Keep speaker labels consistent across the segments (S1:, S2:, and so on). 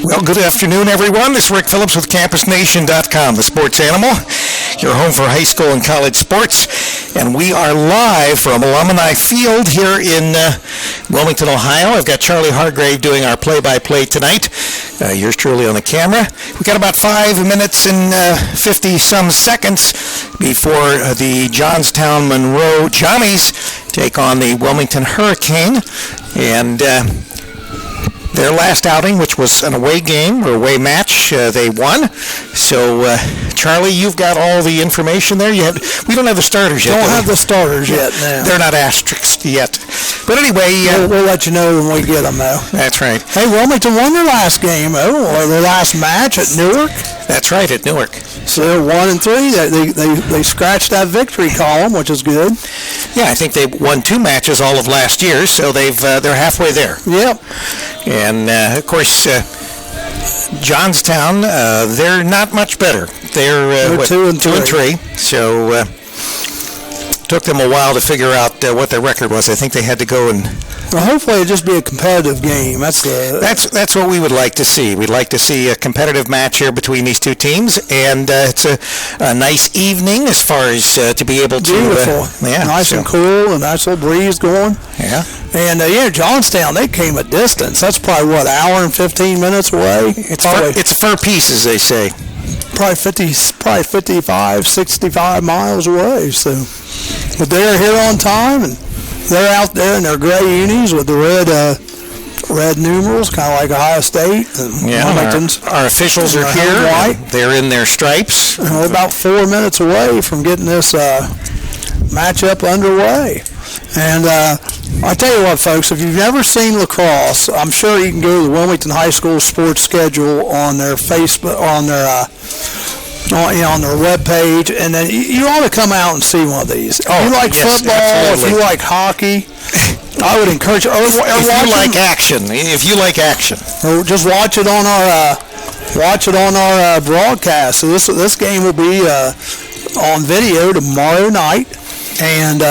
S1: Well, good afternoon, everyone. This is Rick Phillips with CampusNation.com, the sports animal, your home for high school and college sports. And we are live from Alumni Field here in Wilmington, Ohio. I've got Charlie Hargrave doing our play-by-play tonight. Yours truly on the camera. We've got about 5 minutes and 50-some seconds before the Johnstown-Monroe Johnnies take on the Wilmington Hurricane. And their last outing, which was an away game or away match, they won. So, Charlie, you've got all the information there. We don't have the starters yet.
S2: Don't have the starters yet now.
S1: They're not asterisked yet. But anyway,
S2: we'll let you know when we get them, though.
S1: That's right.
S2: Hey, Wilmington won their last game, or their last match at Newark.
S1: That's right, at Newark.
S2: So 1-3. They scratched that victory column, which is good.
S1: Yeah, I think they won 2 matches all of last year, so they're halfway there.
S2: Yep.
S1: And of course, Johnstown, they're not much better. They're 2-3. So took them a while to figure out what their record was. I think they had to go and.
S2: Well, hopefully it'll just be a competitive game. That's
S1: what we would like to see. We'd like to see a competitive match here between these two teams, and it's a nice evening as far as to be able to.
S2: Beautiful. Nice and cool, a nice little breeze going.
S1: Yeah.
S2: And Johnstown, they came a distance. That's probably what, hour and 15 minutes away.
S1: It's fur piece, as they say.
S2: Probably 55, 65 miles away. So, but they're here on time, and they're out there in their gray unis with the red numerals, kind of like Ohio State. And
S1: our officials are here.
S2: White.
S1: They're in their stripes.
S2: And we're about 4 minutes away from getting this matchup underway. And I tell you what, folks, if you've never seen lacrosse, I'm sure you can go to the Wilmington High School sports schedule on their Facebook, on their webpage, and then you ought to come out and see one of these. If you like football,
S1: absolutely.
S2: if you like hockey, I would encourage you.
S1: If you like action,
S2: or just watch it on our broadcast. So this game will be on video tomorrow night, and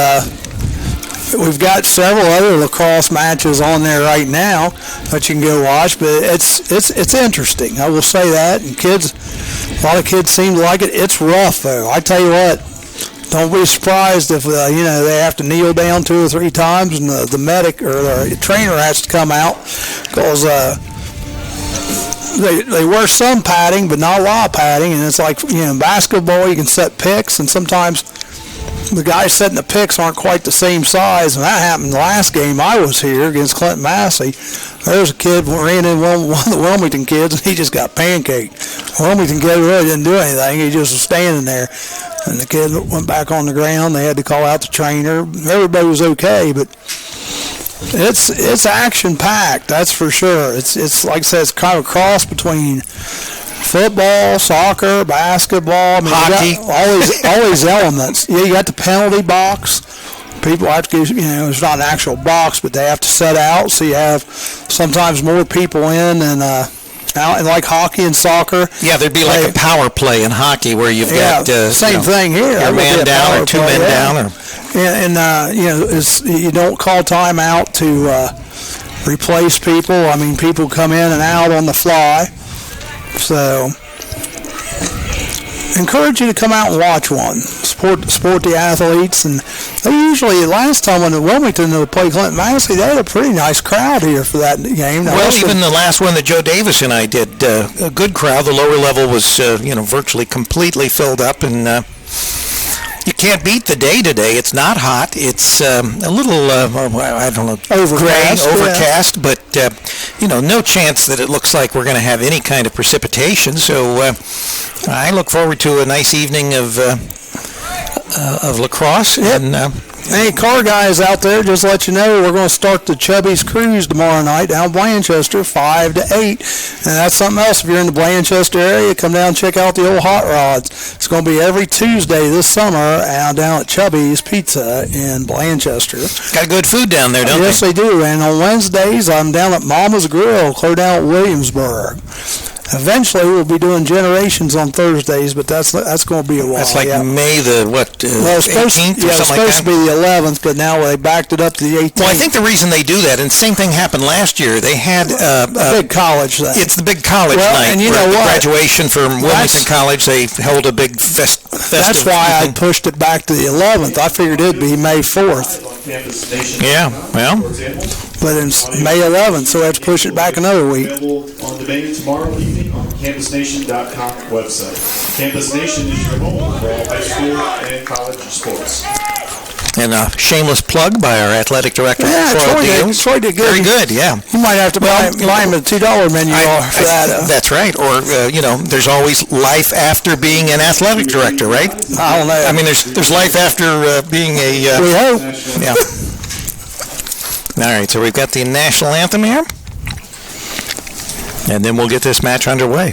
S2: we've got several other lacrosse matches on there right now that you can go watch. But it's interesting, I will say that, and a lot of kids seem to like it. It's rough, though. I tell you what, don't be surprised if they have to kneel down 2 or 3 times, and the medic or the trainer has to come out, because they wear some padding, but not a lot of padding. And it's like in basketball, you can set picks, and sometimes the guys setting the picks aren't quite the same size, and that happened the last game I was here against Clinton Massey. There was a kid who ran in one of the Wilmington kids, and he just got pancaked. Wilmington kid really didn't do anything. He just was standing there, and the kid went back on the ground. They had to call out the trainer. Everybody was okay, but it's action-packed, that's for sure. It's like I said, it's kind of a cross between football, soccer, basketball,
S1: hockey,
S2: all these elements. Yeah, you got the penalty box. People have to, it's not an actual box, but they have to set out. So you have sometimes more people in and out. And like hockey and soccer.
S1: Yeah, there'd be like a power play in hockey where you've got
S2: same thing here.
S1: Your man down or 2 men down,
S2: you don't call timeout to replace people. I mean, people come in and out on the fly. So, encourage you to come out and watch one. Support the athletes, and they usually, last time when Wilmington played Clinton Massey, they had a pretty nice crowd here for that game. Now,
S1: even the last one that Joe Davis and I did, a good crowd. The lower level was, virtually completely filled up, and you can't beat the day today. It's not hot. It's a little, overcast, but no chance that it looks like we're going to have any kind of precipitation. So I look forward to a nice evening of lacrosse.
S2: Yep. And hey, car guys out there, just to let you know, we're going to start the Chubby's Cruise tomorrow night down in Blanchester, 5 to 8. And that's something else. If you're in the Blanchester area, come down and check out the old hot rods. It's going to be every Tuesday this summer down at Chubby's Pizza in Blanchester.
S1: Got good food down there, don't
S2: they? Yes, they do. And on Wednesdays, I'm down at Mama's Grill, clear down at Williamsburg. Eventually, we'll be doing generations on Thursdays, but that's going to be a while.
S1: That's like May the, what,
S2: well, it's
S1: 18th or something like that?
S2: Yeah, it's supposed to be the 11th, but now they backed it up to the 18th.
S1: Well, I think the reason they do that, and the same thing happened last year, they had
S2: a big college thing.
S1: It's the big college night.
S2: And you know what?
S1: Graduation from Wilmington College, they held a big festive.
S2: That's why I pushed it back to the 11th. I figured it'd be May 4th.
S1: Yeah, well.
S2: But it's May 11th, so let's push it back another week.
S3: Available on demand tomorrow evening on the CampusNation.com website. Campus Nation is your home for all high school and college sports.
S1: And a shameless plug by our athletic director.
S2: Yeah, Troy did good.
S1: Very good, yeah.
S2: You might have to buy him a $2 menu for that.
S1: That's right. Or, there's always life after being an athletic director, right?
S2: I don't know.
S1: I mean, there's life after being a...
S2: we hope.
S1: Yeah. All right, so we've got the national anthem here. And then we'll get this match underway.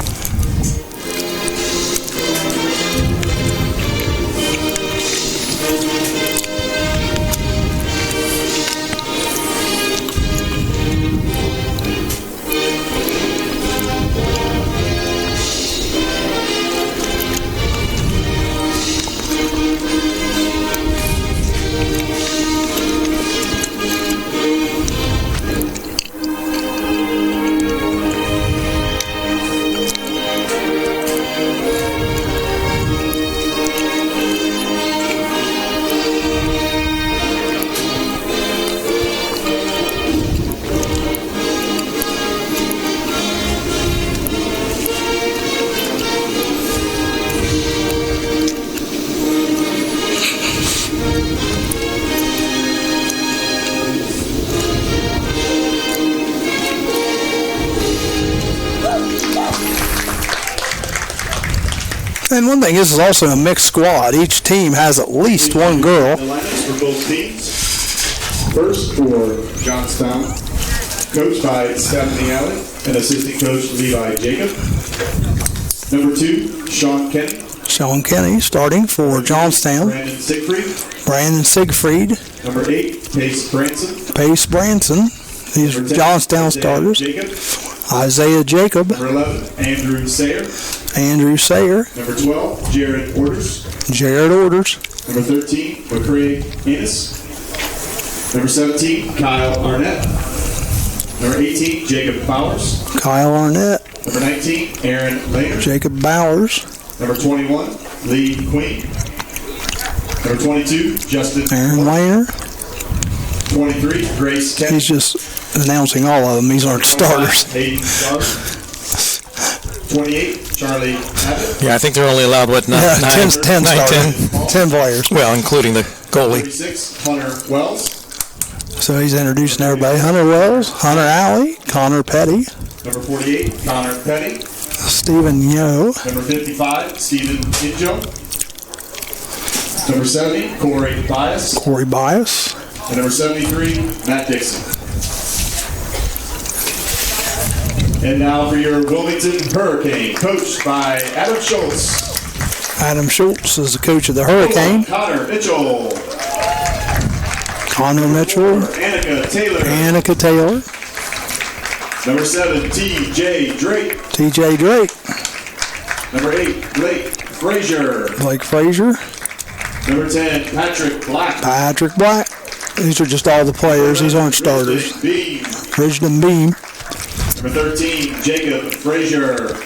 S2: And one thing, this is also a mixed squad. Each team has at least one girl.
S3: The lineups for both teams. First for Johnstown, coached by Stephanie Allen and assistant coach Levi Jacob. Number 2, Sean Kenny.
S2: Sean Kenny starting for Johnstown.
S3: Brandon Siegfried. Number 8,
S2: Pace Branson. These are Johnstown starters. Isaiah Jacob.
S3: Number 11, Andrew Sayer.
S2: Number
S3: 12, Jared Orders.
S2: Number
S3: 13, McCrae Ennis. Number 17, Kyle Arnett. Number 18, Jacob Bowers. Number 19, Aaron Lehner.
S2: Jacob Bowers.
S3: Number 21, Lee Queen. Number 22, Justin
S2: Aaron Lehner.
S3: 23, Grace Kennedy.
S2: He's just announcing all of them. These aren't starters.
S3: 28, Charlie Abbott.
S1: Yeah, I think they're only allowed, 10
S2: players.
S1: Well, including the goalie.
S3: 36, Hunter Wells.
S2: So he's introducing everybody. Hunter Wells, Hunter Alley, Connor Petty.
S3: Number 48, Connor Petty.
S2: Stephen Yo.
S3: Number 55, Stephen Injo. Number 70, Corey Bias. And number 73, Matt Dixon. And now for your Wilmington Hurricane, coached by Adam Schultz.
S2: Adam Schultz is the coach of the Hurricane.
S3: Connor Mitchell.
S2: Annika Taylor.
S3: Number 7, T.J. Drake. Number 8, Blake Frazier. Number 10, Patrick Black.
S2: These are just all the players. These aren't starters. Bridgeton Beam.
S3: Number 13, Jacob Frazier.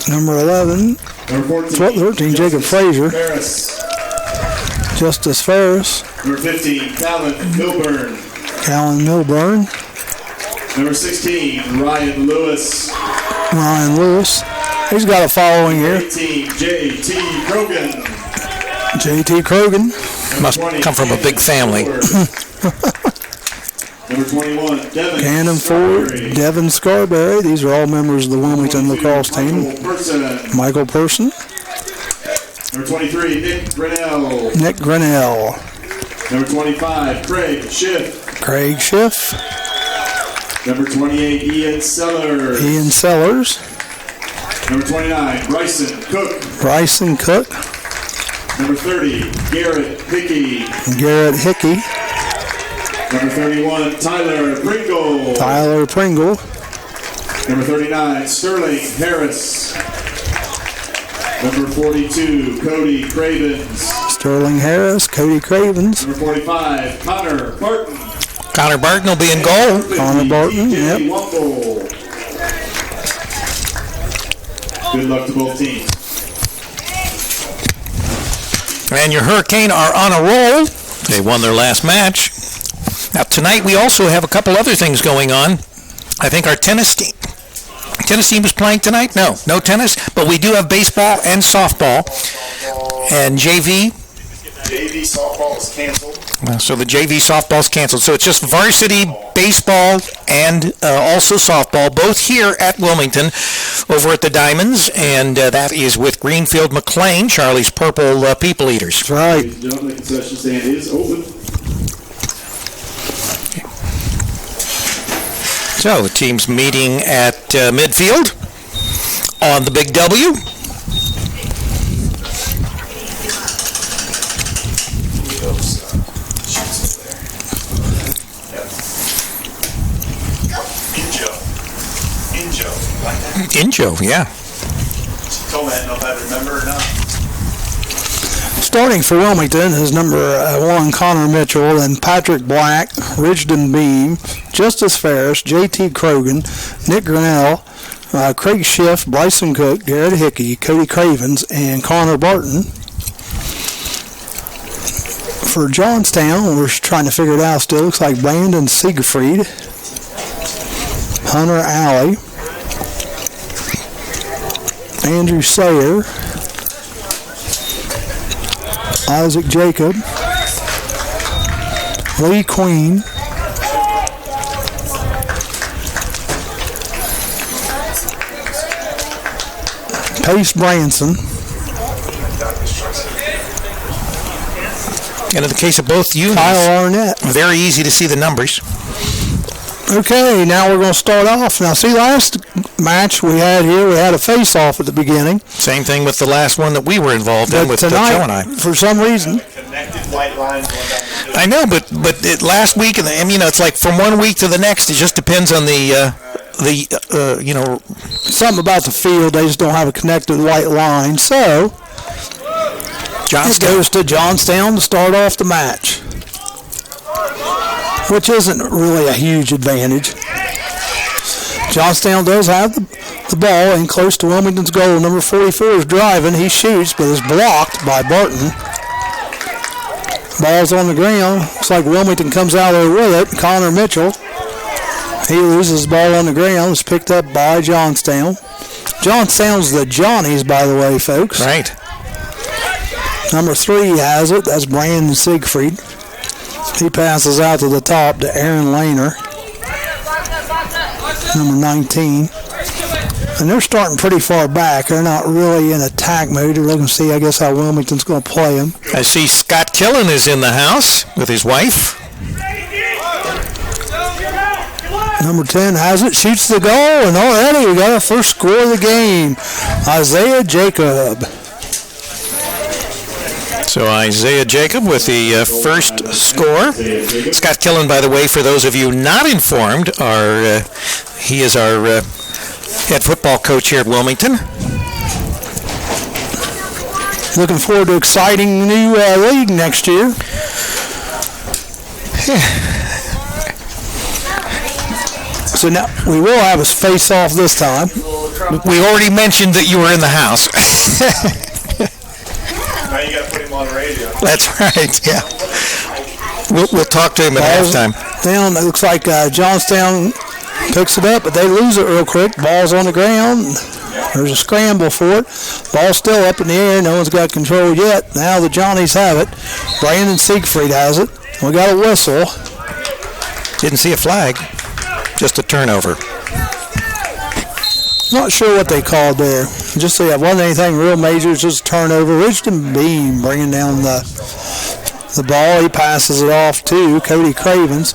S2: Number 11.
S3: Number 14,
S2: Jacob Frazier. Justice Ferris.
S3: Number 15,
S2: Callan Milburn.
S3: Number 16, Ryan Lewis.
S2: He's got a following here.
S3: 18, J.T.
S2: Krogan.
S1: Must come from a big family.
S3: Number 21,
S2: Cannon Ford, Devin Scarberry. These are all members of the Wilmington lacrosse team. Michael Person.
S3: Number 23,
S2: Nick Grinnell.
S3: Number 25, Craig Schiff. Number 28, Ian
S2: Sellers.
S3: Number 29,
S2: Bryson Cook.
S3: Number 30, Garrett
S2: Hickey.
S3: Number 31, Tyler Pringle. Number 39, Sterling Harris. Number 42, Cody Cravens.
S2: Sterling Harris, Cody Cravens.
S3: Number 45, Connor Barton.
S1: Connor Barton will be in goal.
S2: Connor Barton, yep.
S3: Good luck to both teams.
S1: And your Hurricane are on a roll. They won their last match. Now, tonight we also have a couple other things going on. I think our tennis team is playing tonight? No tennis, but we do have baseball and softball. And JV
S3: softball is canceled.
S1: So the JV softball is canceled. So it's just varsity baseball and also softball, both here at Wilmington over at the Diamonds. And that is with Greenfield McLean, Charlie's Purple People Eaters.
S2: That's right.
S3: Ladies and gentlemen, the concession stand is open.
S1: So the team's meeting at midfield on the Big W. Injo, yeah.
S3: Told me I didn't know if I remember or not.
S2: Starting for Wilmington is number 1, Connor Mitchell, and Patrick Black, Ridgeton Beam, Justice Ferris, J.T. Krogan, Nick Grinnell, Craig Schiff, Bryson Cook, Garrett Hickey, Cody Cravens, and Connor Barton. For Johnstown, we're trying to figure it out still. Looks like Brandon Siegfried, Hunter Alley, Andrew Sayer, Isaac Jacob, Lee Queen, Pace Branson,
S1: And in the case of both units,
S2: Kyle Arnett.
S1: very easy to see the numbers.
S2: Okay, now we're going to start off. Now, see, last match we had here, we had a face-off at the beginning.
S1: Same thing with the last one that we were involved in with Joe
S2: tonight,
S1: and I.
S2: for some reason,
S3: Connected white lines going down the
S1: I know, but last week, and it's like from one week to the next, it just depends on the
S2: something about the field, they just don't have a connected white line. So, it goes to Johnstown to start off the match, which isn't really a huge advantage. Johnstown does have the ball in close to Wilmington's goal. Number 44 is driving. He shoots, but is blocked by Barton. Ball's on the ground. Looks like Wilmington comes out there with it. Connor Mitchell. He loses the ball on the ground. It's picked up by Johnstown. Johnstown's the Johnnies, by the way, folks.
S1: Right.
S2: Number 3 has it. That's Brandon Siegfried. He passes out to the top to Aaron Lehner, number 19. And they're starting pretty far back. They're not really in attack mode. They're looking to see, I guess, how Wilmington's going to play them.
S1: I see Scott Killen is in the house with his wife.
S2: Number 10 has it, shoots the goal, and already we got our first score of the game. Isaiah Jacob.
S1: So Isaiah Jacob with the first score. Scott Killen, by the way, for those of you not informed, he is our head football coach here at Wilmington.
S2: Looking forward to exciting new league next year. So now we will have a face-off this time.
S1: We already mentioned that you were in the house.
S3: Now you got to put him on the radio.
S1: That's right, yeah. We'll talk to him at halftime.
S2: Down, it looks like Johnstown picks it up, but they lose it real quick. Ball's on the ground. There's a scramble for it. Ball's still up in the air. No one's got control yet. Now the Johnnies have it. Brandon Siegfried has it. We got a whistle.
S1: Didn't see a flag. Just a turnover.
S2: Not sure what they called there. Just so it wasn't anything real major. It's just a turnover. Ridgeton Beam bringing down the ball. He passes it off to Cody Cravens.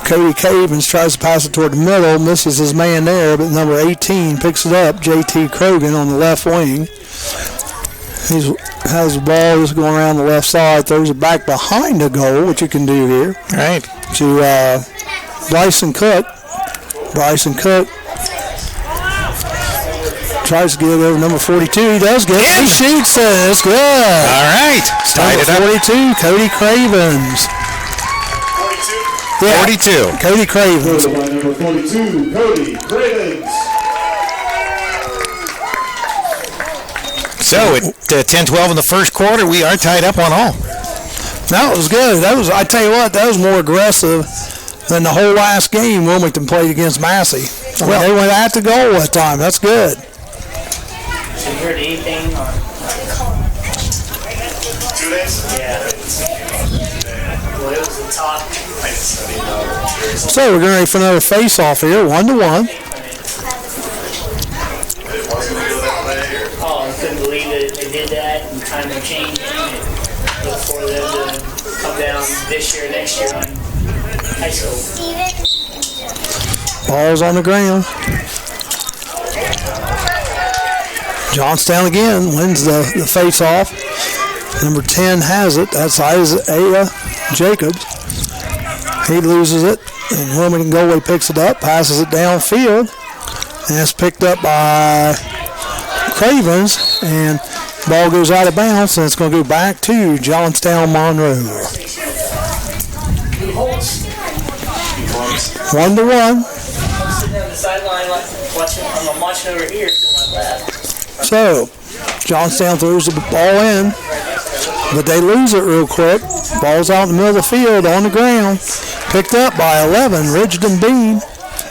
S2: Cody Cravens tries to pass it toward the middle, misses his man there, but number 18 picks it up. J.T. Krogan on the left wing. He has the ball just going around the left side, throws it back behind the goal, which you can do here.
S1: Right.
S2: To Bryson Cook. Bryson Cook Tries to get it over number 42. He does get it. He shoots it. It's good.
S1: All right. Tied it up.
S2: 42, Cody Cravens.
S3: 42.
S2: Yeah,
S1: 42.
S2: Cody Cravens.
S3: By number 42, Cody Cravens.
S1: So at 10-12 in the first quarter, we are tied up 1-all.
S2: That was good. I tell you what, that was more aggressive than the whole last game Wilmington played against Massey. They went at the goal that time. That's good.
S4: Have you heard anything on
S3: 2 days?
S4: Yeah. Well, it was the top.
S2: So we're getting ready for another face-off here, 1-1.
S4: Oh, I couldn't believe that they did that and kind of changed it. Look for them to come down this year, next year on high school.
S2: Ball's on the ground. Johnstown again wins the face-off. Number 10 has it. That's Isaiah Jacobs. He loses it, and Wilmington goalie picks it up, passes it downfield, and it's picked up by Cravens, and ball goes out of bounds, and it's going to go back to Johnstown-Monroe. 1-1.
S4: Sitting on the sideline watching. I'm watching over here to my left.
S2: So, Johnstown throws the ball in, but they lose it real quick. Ball's out in the middle of the field on the ground. Picked up by 11, Ridgeton Bean.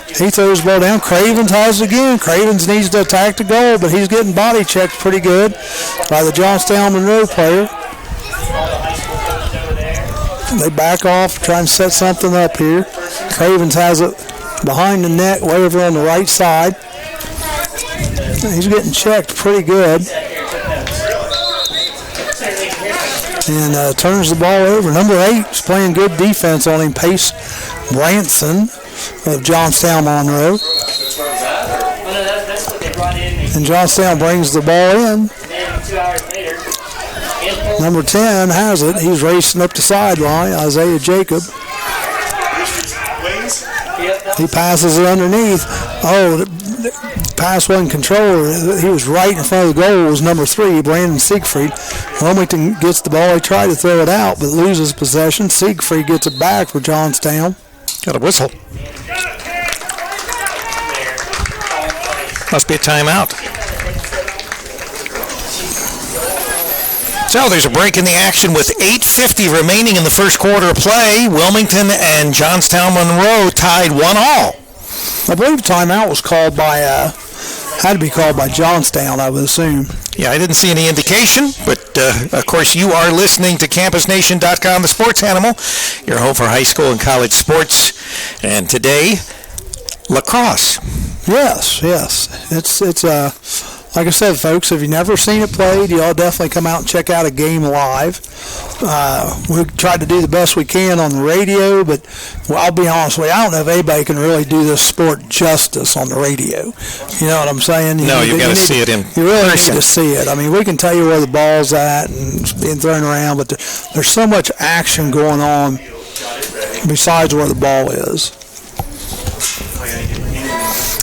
S2: He throws the ball down. Cravens has it again. Cravens needs to attack the goal, but he's getting body checked pretty good by the Johnstown-Monroe player. They back off, trying to set something up here. Cravens has it behind the net, way over on the right side. He's getting checked pretty good. And turns the ball over. Number 8 is playing good defense on him, Pace Branson of Johnstown-Monroe. And Johnstown brings the ball in. Number 10 has it. He's racing up the sideline, Isaiah Jacob. He passes it underneath. Oh, the pass wasn't controlled. He was right in front of the goal. It was number 3, Brandon Siegfried. Wilmington gets the ball. They try to throw it out, but loses possession. Siegfried gets it back for Johnstown.
S1: Got a whistle. Must be a timeout. So there's a break in the action with 8:50 remaining in the first quarter of play. Wilmington and Johnstown-Monroe tied 1-all.
S2: I believe timeout was called by, had to be called by Johnstown, I would assume.
S1: Yeah, I didn't see any indication, but of course you are listening to CampusNation.com, the sports animal, your home for high school and college sports. And today, lacrosse.
S2: Yes. It's like I said, folks, if you've never seen it played, you ought to definitely come out and check out a game live. We tried to do the best we can on the radio, but I'll be honest with you, I don't know if anybody can really do this sport justice on the radio. You know what I'm saying?
S1: No, you've got to see it in person.
S2: You really need to see it. I mean, we can tell you where the ball's at and it's being thrown around, but there's so much action going on besides where the ball is.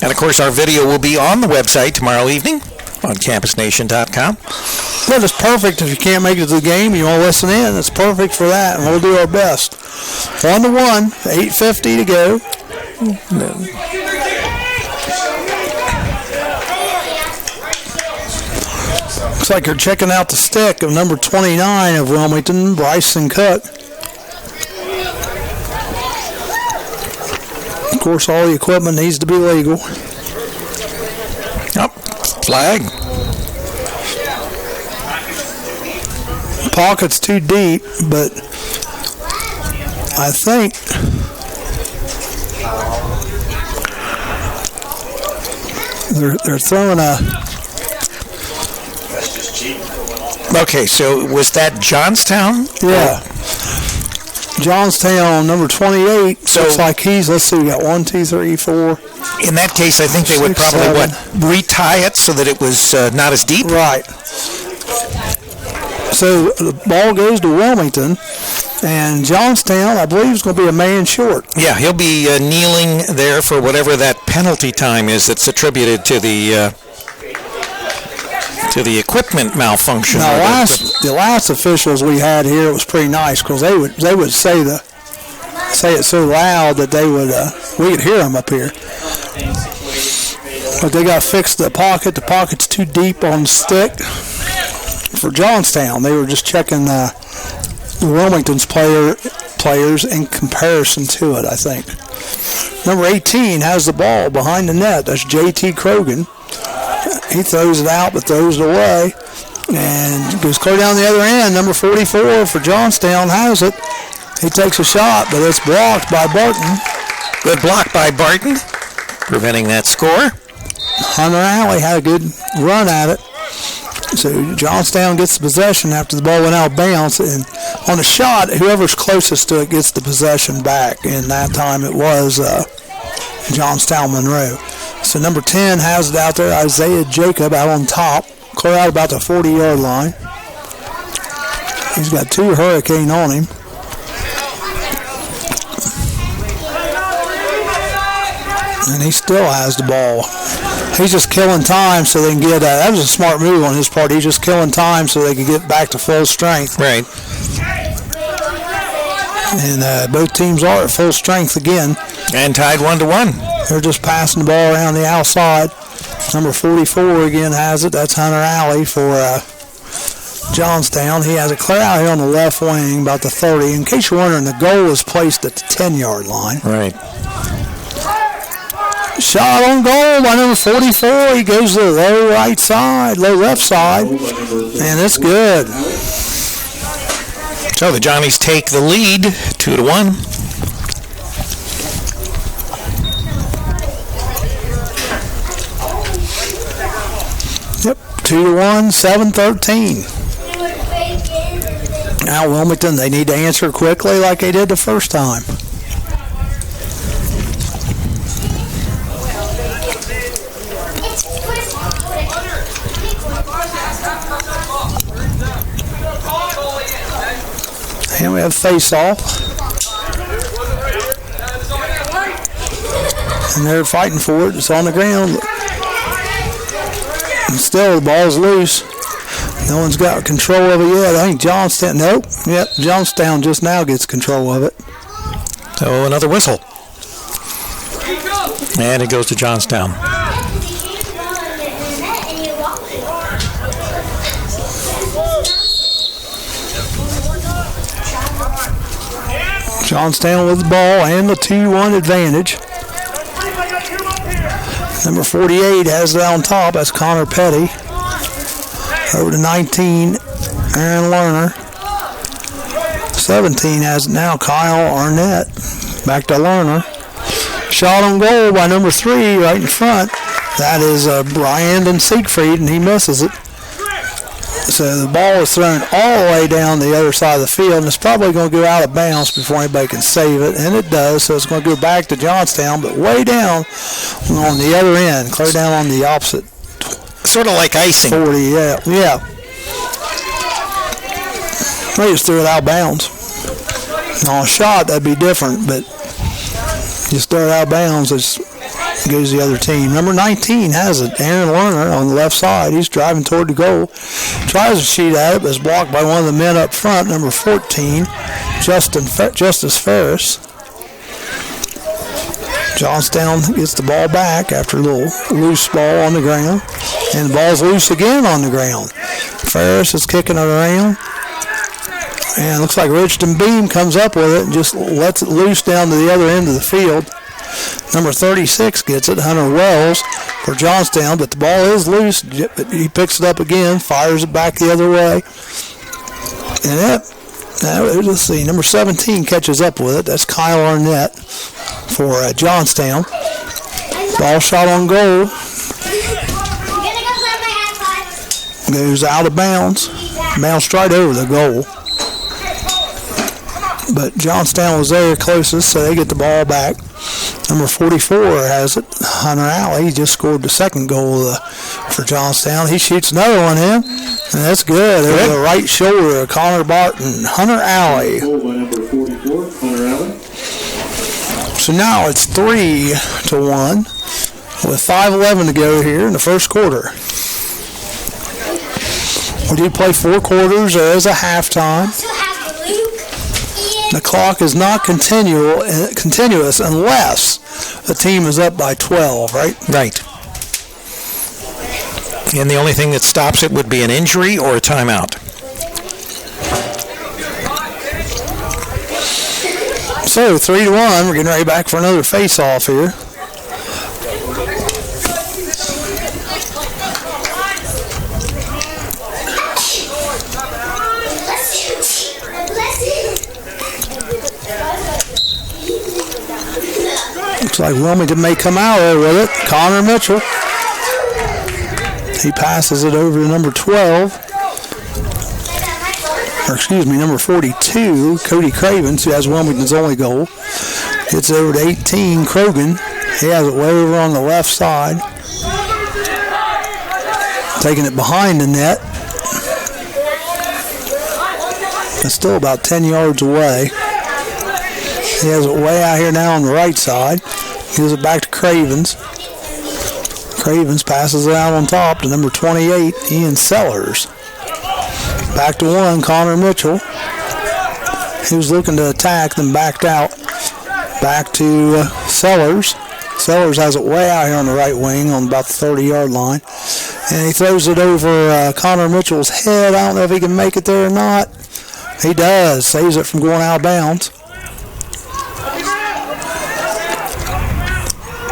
S1: And, of course, our video will be on the website tomorrow evening on CampusNation.com.
S2: Well, it's perfect if you can't make it to the game, you want to listen in. It's perfect for that, and we'll do our best. 1-1, 8:50 to go. Looks like they're checking out the stick of number 29 of Wilmington, Bryson Cook. Of course, all the equipment needs to be legal.
S1: Oh, flag.
S2: Pocket's too deep, but I think they're throwing a.
S1: Okay, so was that Johnstown?
S2: Yeah. Johnstown, number 28. So it's like let's see, we got 1, 2, 3, 4.
S1: In that case, I think they would
S2: 6,
S1: probably,
S2: 7.
S1: retie it so that it was not as deep?
S2: Right. So the ball goes to Wilmington, and Johnstown, I believe, is going to be a man short.
S1: Yeah, he'll be kneeling there for whatever that penalty time is that's attributed to the to the equipment malfunction.
S2: Now, the last officials we had here, it was pretty nice because they would say it so loud that we could hear them up here. But they got to fix the pocket. The pocket's too deep on the stick. For Johnstown, they were just checking the Wilmington's players in comparison to it, I think. Number 18 has the ball behind the net. That's J.T. Krogan. He throws it out but throws it away. And goes clear down the other end. Number 44 for Johnstown has it. He takes a shot, but it's blocked by Barton.
S1: Good block by Barton, preventing that score.
S2: Hunter Alley had a good run at it. So Johnstown gets the possession after the ball went out of bounds. And on a shot, whoever's closest to it gets the possession back. And that time it was Johnstown-Monroe. So number 10 has it out there. Isaiah Jacob out on top. Clear out about the 40-yard line. He's got 2 Hurricane on him. And he still has the ball. He's just killing time so they can get that was a smart move on his part. He's just killing time so they can get back to full strength.
S1: Right.
S2: And both teams are at full strength again.
S1: And tied 1-1.
S2: They're just passing the ball around the outside. Number 44 again has it. That's Hunter Alley for Johnstown. He has a clear out here on the left wing, about the 30. In case you're wondering, the goal is placed at the 10-yard line.
S1: Right.
S2: Shot on goal by number 44. He goes to the low left side, and it's good.
S1: So the Johnnies take the lead, 2-1.
S2: Yep, 2-1, 7-13. Now Wilmington, they need to answer quickly like they did the first time. And we have face-off. And they're fighting for it. It's on the ground. And still, the ball's loose. No one's got control of it yet. I think Johnstown, nope. Yep, Johnstown just now gets control of it.
S1: So another whistle. And it goes to Johnstown.
S2: Johnstown with the ball and the 2-1 advantage. Number 48 has it on top. That's Connor Petty. Over to 19, Aaron Lerner. 17 has it now, Kyle Arnett. Back to Lerner. Shot on goal by number 3 right in front. That is Brandon Siegfried, and he misses it. So the ball is thrown all the way down the other side of the field, and it's probably going to go out of bounds before anybody can save it, and it does. So it's going to go back to Johnstown, but way down on the other end, clear down on the opposite.
S1: Sort of like icing.
S2: 40, yeah. They just threw it out of bounds. On a shot, that'd be different, but just throw it out of bounds, it goes to the other team. Number 19 has it. Aaron Lerner on the left side. He's driving toward the goal. Tries to shoot at it, but is blocked by one of the men up front, number 14, Justice Ferris. Johnstown gets the ball back after a little loose ball on the ground. And the ball's loose again on the ground. Ferris is kicking it around. And it looks like Richardson Beam comes up with it and just lets it loose down to the other end of the field. Number 36 gets it, Hunter Wells for Johnstown, but the ball is loose. He picks it up again, fires it back the other way. And let's see, number 17 catches up with it. That's Kyle Arnett for Johnstown. Ball shot on goal. Goes out of bounds. Bounced right over the goal. But Johnstown was there closest, so they get the ball back. Number 44 has it, Hunter Alley. He just scored the second goal for Johnstown. He shoots another one in, and that's good. Over the right shoulder of Connor Barton. Hunter Alley.
S3: Goal by number 44, Hunter Alley.
S2: So now it's 3-1 with 5:11 to go here in the first quarter. We do play 4 quarters. There is a halftime. The clock is not continuous unless the team is up by 12, right?
S1: Right. And the only thing that stops it would be an injury or a timeout.
S2: So 3-1. We're getting ready back for another face-off here. Looks like Wilmington may come out there with it. Connor Mitchell. He passes it over to number 12. Or excuse me, number 42, Cody Cravens, who has Wilmington's only goal. Gets over to 18, Krogan. He has it way over on the left side. Taking it behind the net. It's still about 10 yards away. He has it way out here now on the right side. Gives it back to Cravens. Cravens passes it out on top to number 28, Ian Sellers. Back to 1, Connor Mitchell. He was looking to attack, then backed out. Back to Sellers. Sellers has it way out here on the right wing on about the 30-yard line. And he throws it over Connor Mitchell's head. I don't know if he can make it there or not. He does. Saves it from going out of bounds.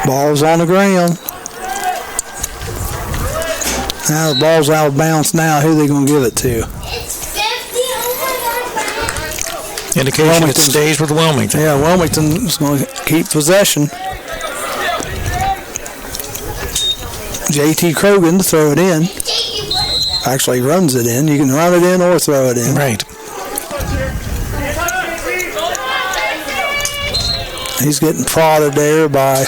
S2: Ball's on the ground. Now the ball's out of bounds now. Who are they going to give it to?
S1: Indication it stays with Wilmington.
S2: Yeah, Wilmington is going to keep possession. J.T. Krogan to throw it in. Actually runs it in. You can run it in or throw it in.
S1: Right.
S2: He's getting prodded there by...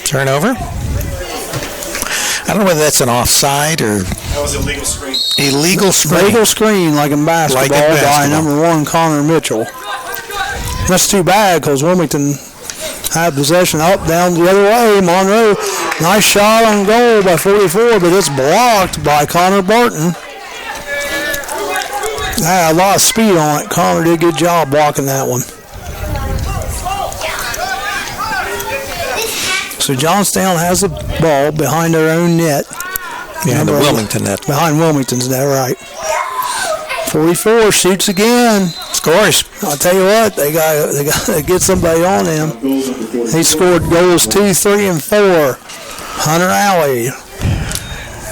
S1: Turnover. I don't know whether that's an offside or...
S3: That was a legal screen.
S1: Illegal screen.
S2: Legal screen like in basketball, by number 1, Connor Mitchell. That's too bad because Wilmington had possession up, down the other way. Monroe, nice shot on goal by 44, but it's blocked by Connor Barton. Had a lot of speed on it. Connor did a good job blocking that one. So Johnstown has the ball behind their own net.
S1: Yeah, the Wilmington net.
S2: Behind Wilmington's net, right. 44 shoots again.
S1: Scores.
S2: I'll tell you what, they got to get somebody on him. He scored goals 2, 3, and 4. Hunter Alley.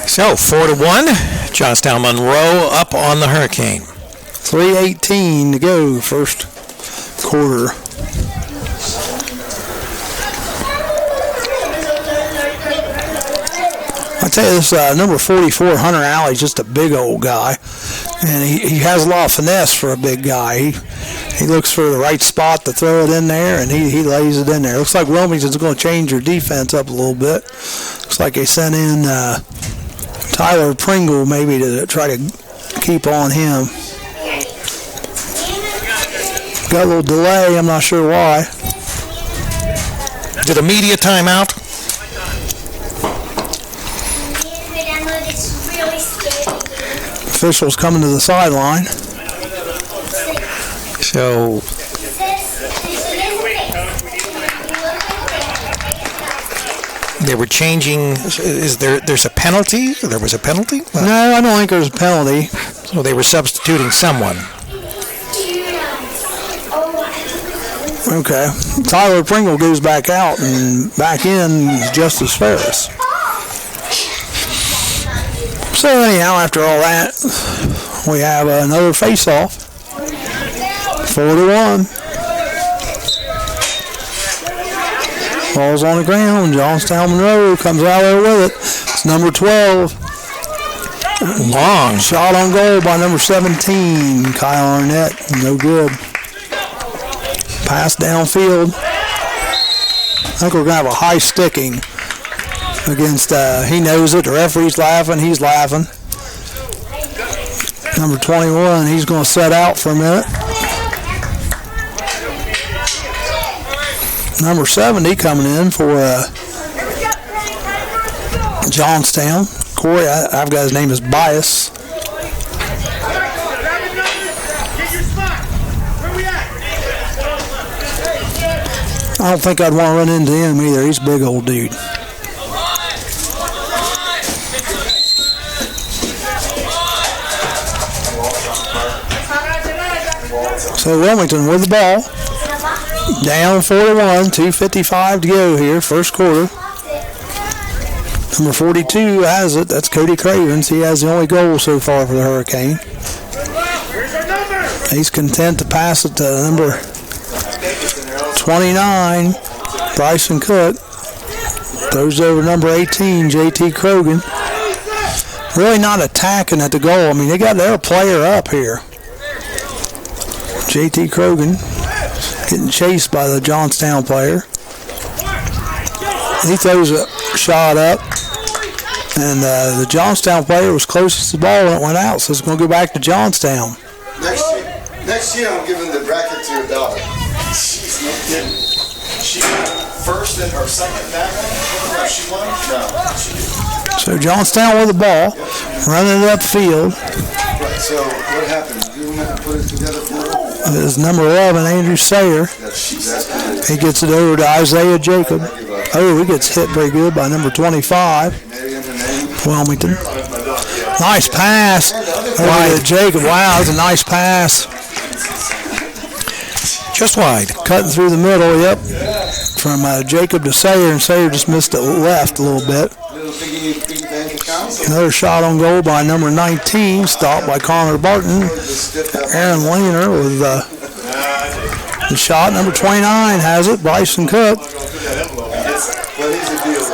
S1: So 4-1. Johnstown-Monroe up on the Hurricane.
S2: 3:18 to go, first quarter. I tell you, this number 44, Hunter Alley, just a big old guy. And he has a lot of finesse for a big guy. He looks for the right spot to throw it in there, and he lays it in there. Looks like Wilmington's going to change their defense up a little bit. Looks like they sent in Tyler Pringle maybe to try to keep on him. Got a little delay. I'm not sure why.
S1: Is it a media timeout?
S2: Officials coming to the sideline.
S1: So they were changing. There's a penalty? There was a penalty?
S2: No, I don't think there's a penalty.
S1: So they were substituting someone.
S2: Okay. Tyler Pringle goes back out, and back in is Justice Ferris. So anyhow, after all that, we have another face-off. 4-1. Ball's on the ground. Johnstown-Monroe comes out there with it. It's number 12.
S1: Long
S2: shot on goal by number 17, Kyle Arnett. No good. Pass downfield. I think we're going to have a high sticking against, he knows it. The referee's laughing. He's laughing. Number 21, he's going to set out for a minute. Number 70 coming in for Johnstown. Corey, I've got his name as Bias. I don't think I'd want to run into him either. He's a big old dude. So Wilmington with the ball. Down 4-1, 2:55 to go here, first quarter. Number 42 has it. That's Cody Cravens. He has the only goal so far for the Hurricane. He's content to pass it to number 29, Bryson Cook. Throws over number 18, JT Krogan. Really not attacking at the goal. I mean, they got their player up here. JT Krogan getting chased by the Johnstown player. He throws a shot up, and the Johnstown player was closest to the ball when it went out, so it's going to go back to Johnstown.
S5: Next year I'm giving the bracket to your daughter. She's no kidding. She first or second that one? No, she won? No, she didn't.
S2: So Johnstown with the ball, running it upfield.
S5: Right, so what happened? You put it together for her?
S2: Is number 11, Andrew Sayer. He gets it over to Isaiah Jacob. Oh, he gets hit very good by number 25, Wilmington. Nice pass over to Jacob. Wow, that's a nice pass.
S1: Just wide.
S2: Cutting through the middle, yep. From Jacob to Sayer, and Sayer just missed it left a little bit. Another shot on goal by number 19, stopped by Connor Barton. Aaron Lehner with the shot. Number 29 has it, Bryson Cook.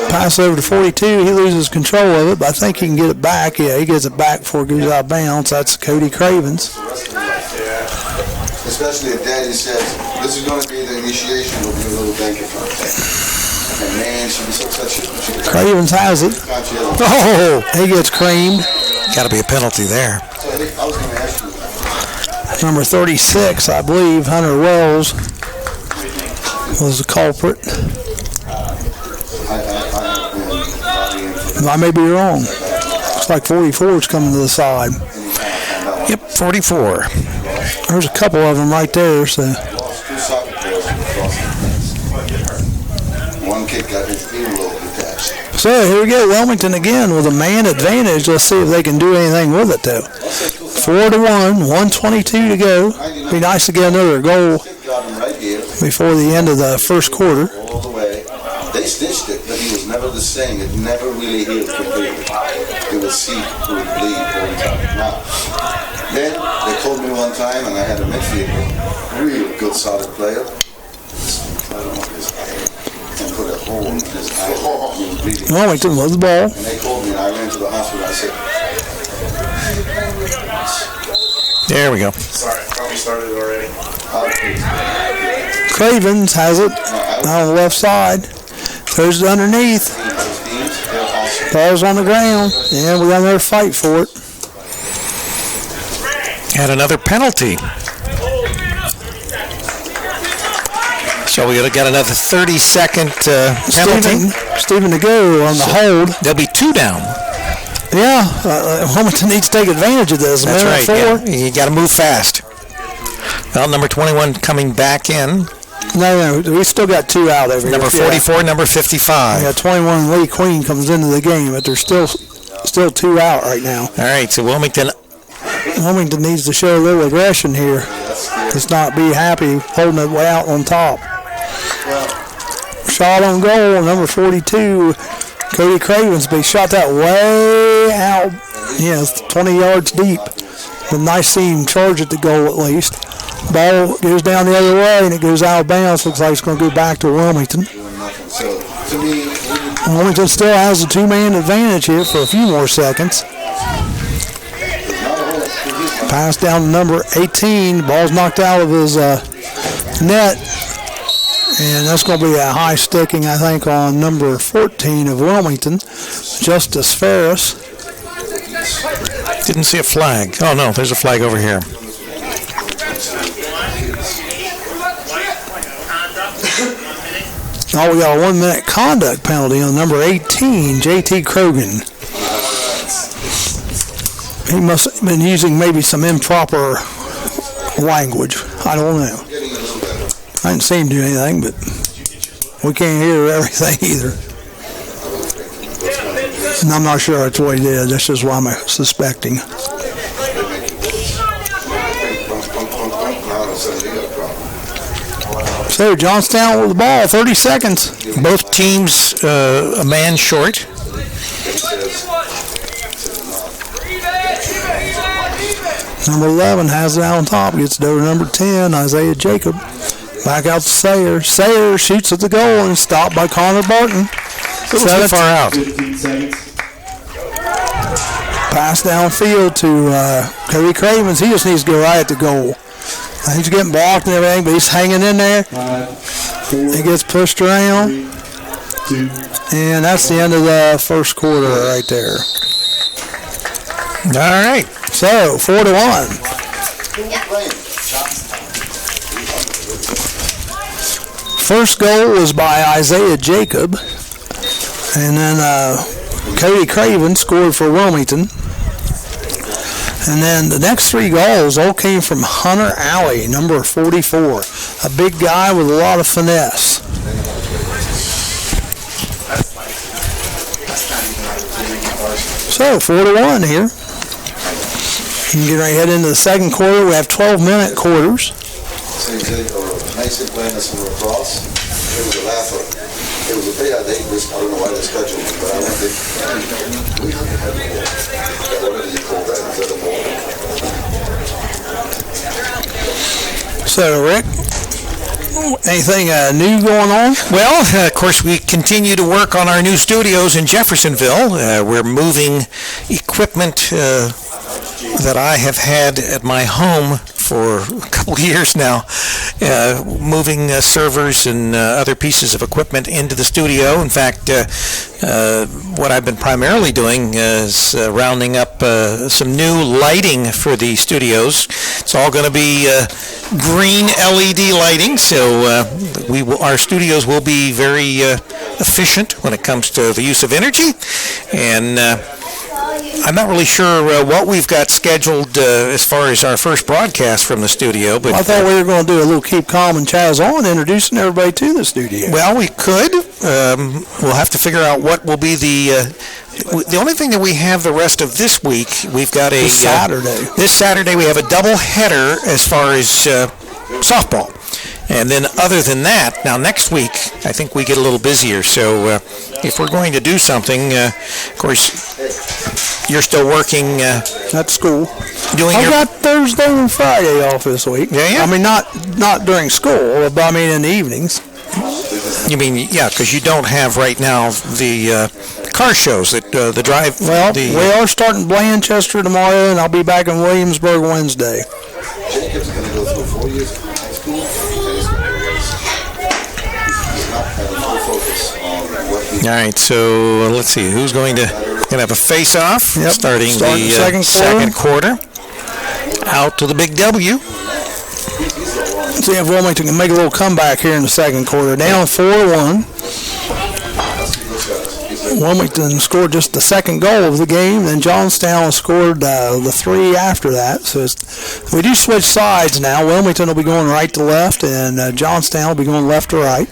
S2: Pass over to 42, he loses control of it, but I think he can get it back. Yeah, he gets it back before it goes out of bounds. That's Cody Cravens.
S5: Especially if Daddy says, this is going to be the initiation of your little bank account. And man, she was so touchy.
S2: Cravens has it. Oh, he gets creamed.
S1: Got to be a penalty there.
S5: So I was going to ask you.
S2: Number 36, I believe, Hunter Wells was the culprit. I may be wrong. Looks like 44 is coming to the side.
S1: Yep, 44.
S2: There's a couple of them right there. So.
S5: One kid got his ear rolled attached.
S2: So here we go, Wilmington again with a man advantage. Let's see if they can do anything with it though. 4-1, 1:22 to go. Be nice to get another goal before the end of the first quarter.
S5: All the way. They stitched it, but he was never the same. It never really healed completely. It would seep, it would bleed all the time. Now, then they called me one time, and I had a midfielder, real good, solid player. And put a hole in his eye. He was bleeding.
S2: Wilmington with the ball.
S5: And they called me, and I ran to the hospital. I said,
S1: There we go.
S3: Sorry, probably started already.
S2: Cravens has it on the left side. Throws it underneath. Ball's on the ground. And we got another fight for it.
S1: And another penalty. So we got another 30-second penalty.
S2: Stephen to go on the hold.
S1: There'll be two down.
S2: Yeah, Wilmington needs to take advantage of this.
S1: That's right. Yeah. You got to move fast. Well, number 21 coming back in.
S2: No, we still got two out over here.
S1: Number 44, number 55.
S2: Yeah, 21 Lee Queen comes into the game, but there's still two out right now.
S1: All right, so Wilmington
S2: needs to show a little aggression here. Let's not be happy holding it way out on top. Shot on goal, number 42, Cody Cravens. But he shot that way out, 20 yards deep. But nice seeing him charge at the goal at least. Ball goes down the other way and it goes out of bounds. Looks like it's going to go back to Wilmington. Wilmington still has a two-man advantage here for a few more seconds. Pass down to number 18. Ball's knocked out of his net. And that's going to be a high sticking, I think, on number 14 of Wilmington, Justice Ferris.
S1: didn't see a flag. Oh, no, there's a flag over here.
S2: Oh, we got a 1 minute conduct penalty on number 18, JT Krogan. He must have been using maybe some improper language. I don't know. I didn't see him do anything, but We can't hear everything either. And I'm not sure that's what he did. That's just what I'm suspecting. So Johnstown with the ball, 30 seconds.
S1: Both teams a man short.
S2: Number 11 has it out on top. Gets it over to number 10, Isaiah Jacob. Back out to Sayer. Sayer shoots at the goal and stopped by Connor Barton.
S1: A little too far out.
S3: 15 seconds.
S2: Pass downfield to Cody Cravens. He just needs to go right at the goal. He's getting blocked and everything, but he's hanging in there.
S3: 5, 4,
S2: He gets pushed around.
S3: 3, 2.
S2: And that's the end of the first quarter right there.
S1: All right.
S2: So, 4-1. First goal was by Isaiah Jacob. And then Cody Craven scored for Wilmington. And then the next 3 goals all came from Hunter Alley, number 44. A big guy with a lot of finesse. So, 4-1 here. You can get right head into the second quarter. We have 12-minute quarters.
S5: Nicely playing us in lacrosse. It was a laugher. It was a big idea. I don't know why they scheduled it, but I went to what do you call that? Is that a ball?
S2: So, Rick, anything new going on?
S1: Well, of course, we continue to work on our new studios in Jeffersonville. We're moving equipment that I have had at my home for a couple of years now, moving servers and other pieces of equipment into the studio. In fact, what I've been primarily doing is rounding up some new lighting for the studios. It's all going to be green LED lighting, so our studios will be very efficient when it comes to the use of energy. And I'm not really sure what we've got scheduled as far as our first broadcast from the studio. But
S2: I thought we were going to do a little Keep Calm and Chaz on, introducing everybody to the studio.
S1: Well, we could. We'll have to figure out what will be the only thing that we have the rest of this week. We've got a
S2: Saturday.
S1: This Saturday we have a double header as far as softball. And then other than that, now next week, I think we get a little busier. So if we're going to do something, of course, you're still working.
S2: At school.
S1: Doing
S2: I got Thursday and Friday off this week.
S1: Yeah.
S2: I mean, not during school, but I mean in the evenings.
S1: You mean, yeah, because you don't have right now the car shows, that the drive.
S2: Well, we are starting Blanchester tomorrow, and I'll be back in Williamsburg Wednesday.
S5: Jacob's going to go through 4 years of high school. He's not having full focus on what he.
S1: All right, so let's see who's going to have a face-off.
S2: Yep.
S1: Starting
S2: the
S1: second quarter. Out to the big W.
S2: See if Wilmington can make a little comeback here in the second quarter. Down 4-1. Wilmington scored just the second goal of the game, then Johnstown scored the 3 after that. So we do switch sides now. Wilmington will be going right to left, and Johnstown will be going left to right.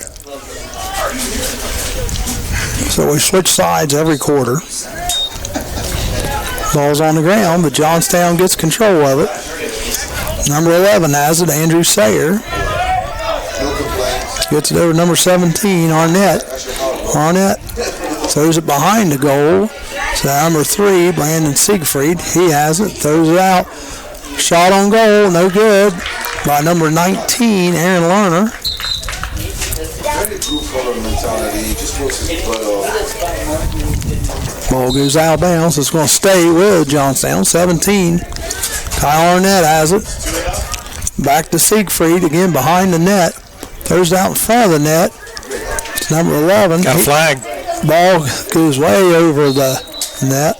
S2: So we switch sides every quarter. Ball's on the ground, but Johnstown gets control of it. Number 11 has it, Andrew Sayer. Gets it over to number 17, Arnett. Arnett throws it behind the goal. So number 3, Brandon Siegfried, he has it, throws it out. Shot on goal, no good, by number 19, Aaron Lerner. Ball goes out of bounds. It's going to stay with Johnstown. 17. Kyle Arnett has it. Back to Siegfried again behind the net. Throws it out in front of the net. It's number 11.
S1: Got a flag.
S2: Ball goes way over the net.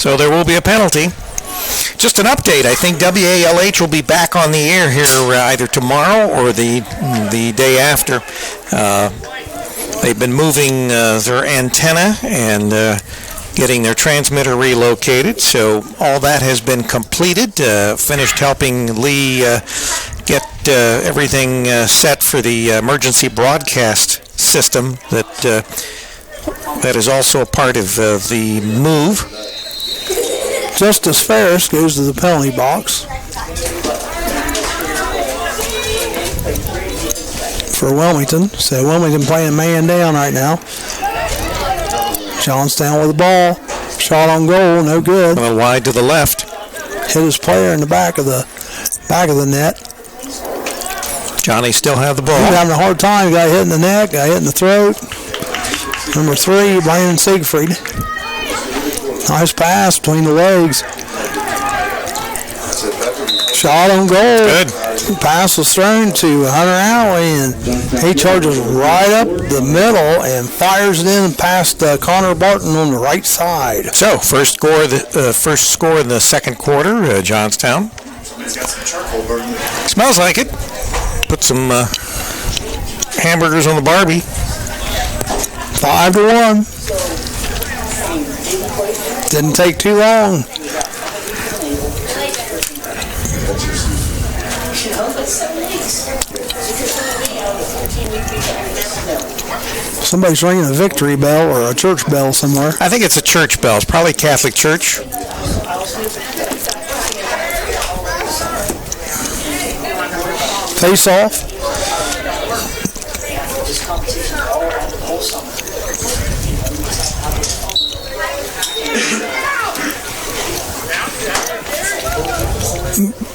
S1: So there will be a penalty. Just an update. I think WALH will be back on the air here either tomorrow or the day after. They've been moving their antenna and getting their transmitter relocated. So all that has been completed. Finished helping Lee get everything set for the emergency broadcast system that is also a part of the move.
S2: Justice Ferris goes to the penalty box for Wilmington. So Wilmington playing man down right now. Johnstown with the ball. Shot on goal, no good.
S1: A little wide to the left.
S2: Hit his player in the back of the net.
S1: Johnny still have the ball.
S2: He's having a hard time. Got hit in the neck, got hit in the throat. Number 3, Brandon Siegfried. Nice pass between the legs. Shot on goal.
S1: Good.
S2: Pass was thrown to Hunter Alley, and he charges right up the middle and fires it in past Connor Barton on the right side.
S1: So, first score in the second quarter, Johnstown. Smells like it. Put some hamburgers on the Barbie.
S2: 5-1. Didn't take too long. Somebody's ringing a victory bell or a church bell somewhere.
S1: I think it's a church bell. It's probably Catholic Church.
S2: Face off.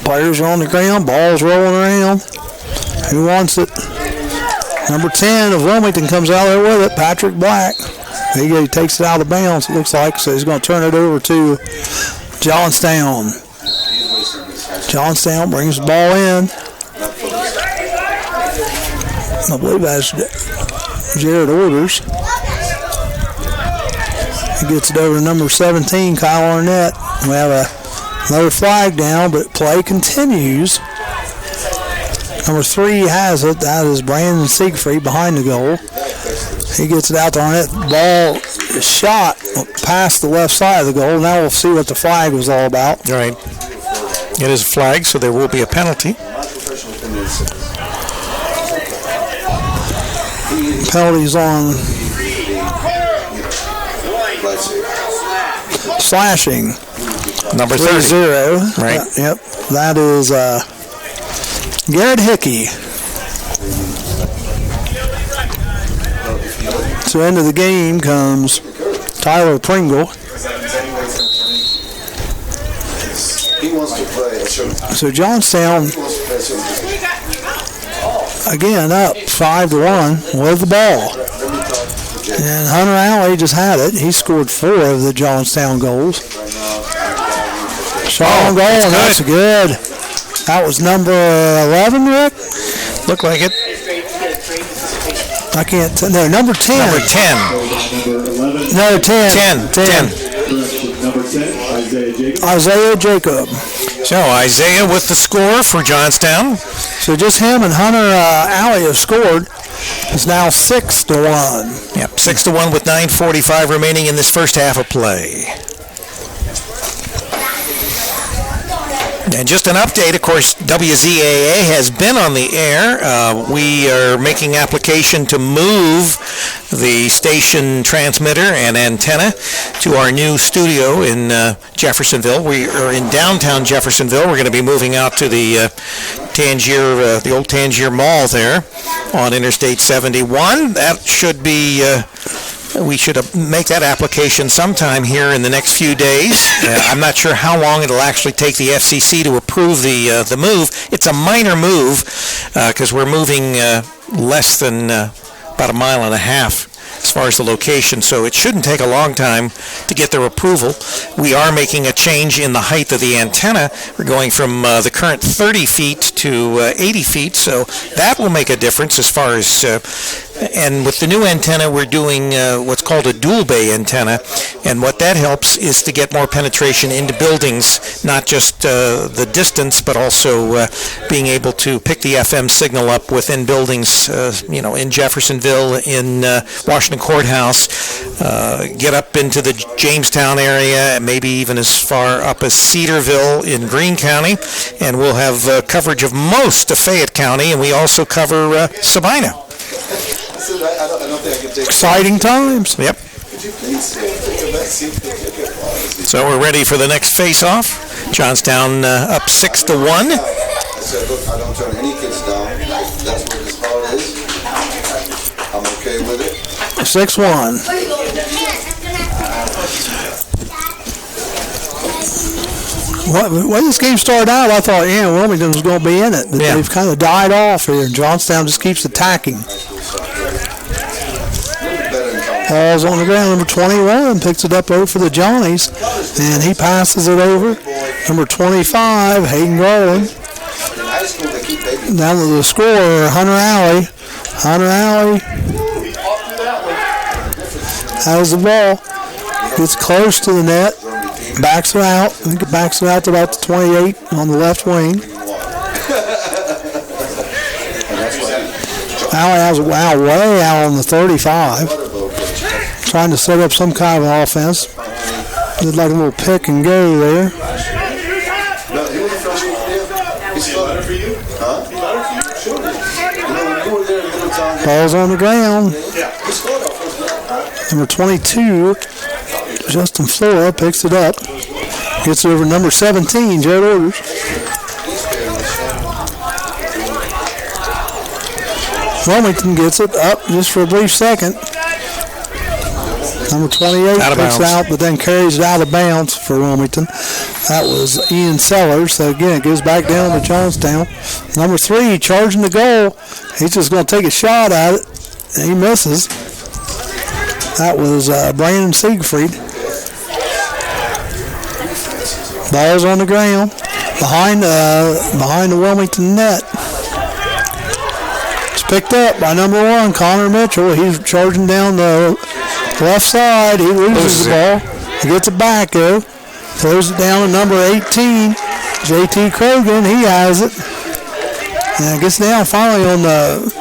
S2: Players are on the ground, ball's rolling around. Who wants it? Number 10 of Wilmington comes out there with it, Patrick Black. He takes it out of bounds, it looks like, so he's going to turn it over to Johnstown. Johnstown brings the ball in. I believe that's Jared Orders. He gets it over to number 17, Kyle Arnett. We have another flag down, but play continues. Number 3 has it. That is Brandon Siegfried behind the goal. He gets it out to Arnett. Ball is shot past the left side of the goal. Now we'll see what the flag was all about.
S1: Right. It is a flag, so there will be a penalty.
S2: Penalties on slashing.
S1: Number 30.
S2: 3-0.
S1: Right.
S2: Yep. That is Garrett Hickey. To the end of the game comes Tyler Pringle. So Johnstown again up 5-1 with the ball. And Hunter Alley just had it. He scored 4 of the Johnstown goals. Shot on goal, and that's good. That was number 11, Rick?
S1: Looked like it.
S2: I can't no, number 10.
S1: Number 10.
S2: No, 10.
S1: 10.
S3: Number 10, Isaiah Jacob.
S2: Isaiah Jacob.
S1: So Isaiah with the score for Johnstown.
S2: So just him and Hunter Alley have scored. It's now 6-1.
S1: Yep, 6-1 with 9:45 remaining in this first half of play. And just an update, of course, WZAA has been on the air. We are making application to move the station transmitter and antenna to our new studio in Jeffersonville. We are in downtown Jeffersonville. We're going to be moving out to the Tangier, the old Tangier Mall there on Interstate 71. That should be... we should make that application sometime here in the next few days. I'm not sure how long it'll actually take the FCC to approve the move. It's a minor move because we're moving less than about 1.5 miles as far as the location, so it shouldn't take a long time to get their approval. We are making a change in the height of the antenna. We're going from the current 30 feet to 80 feet, so that will make a difference as far as And with the new antenna, we're doing what's called a dual bay antenna. And what that helps is to get more penetration into buildings, not just the distance, but also being able to pick the FM signal up within buildings, in Jeffersonville, in Washington Courthouse, get up into the Jamestown area, maybe even as far up as Cedarville in Greene County. And we'll have coverage of most of Fayette County, and we also cover Sabina.
S5: I don't think I can take
S2: Exciting times.
S1: Yep.
S5: Could you please take a back seat?
S1: So we're ready for the next face-off. Johnstown up 6-1.
S5: I said, look, I don't turn any kids down. That's what this part is. I'm okay with it.
S2: 6-1. When this game started out, I thought, Wilmington was going to be in it. But they've kind of died off here. Johnstown just keeps attacking. Ball's on the ground. Number 21 picks it up over for the Johnnies, and he passes it over. Number 25, Hayden Garland. Down to the scorer, Hunter Alley. Hunter Alley has the ball. Gets close to the net. Backs it out. I think it backs it out to about the 28 on the left wing. Alley has a way out on the 35. Trying to set up some kind of offense. Did like a little pick and go there. Ball's on the ground. Number 22, Justin Flora picks it up. Gets it over number 17, Jared Orders. Wilmington gets it up just for a brief second. Number 28 picks out, but then carries it out of bounds for Wilmington. That was Ian Sellers. So again, it goes back down to Johnstown. Number 3 charging the goal. He's just going to take a shot at it, and he misses. That was Brandon Siegfried. Ball's on the ground behind the Wilmington net. It's picked up by number 1, Connor Mitchell. He's charging down the left side. He loses the ball. He gets it back, though. Throws it down to number 18, J.T. Krogan. He has it. And it gets down finally on the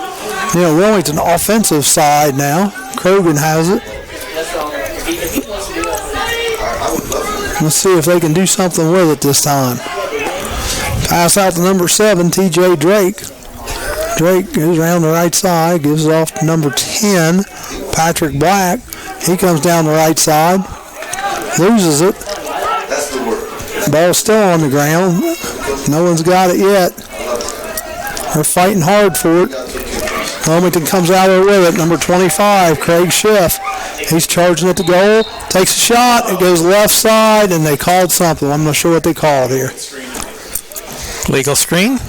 S2: Wilmington offensive side now. Krogan has it. Let's see if they can do something with it this time. Pass out to number 7, T.J. Drake. Drake goes around the right side, gives it off to number 10, Patrick Black. He comes down the right side, loses it.
S5: That's the word.
S2: Ball's still on the ground. No one's got it yet. They're fighting hard for it. Wilmington comes out there with it. Number 25, Craig Schiff. He's charging at the goal. Takes a shot. It goes left side, and they called something. I'm not sure what they called here.
S1: Legal screen?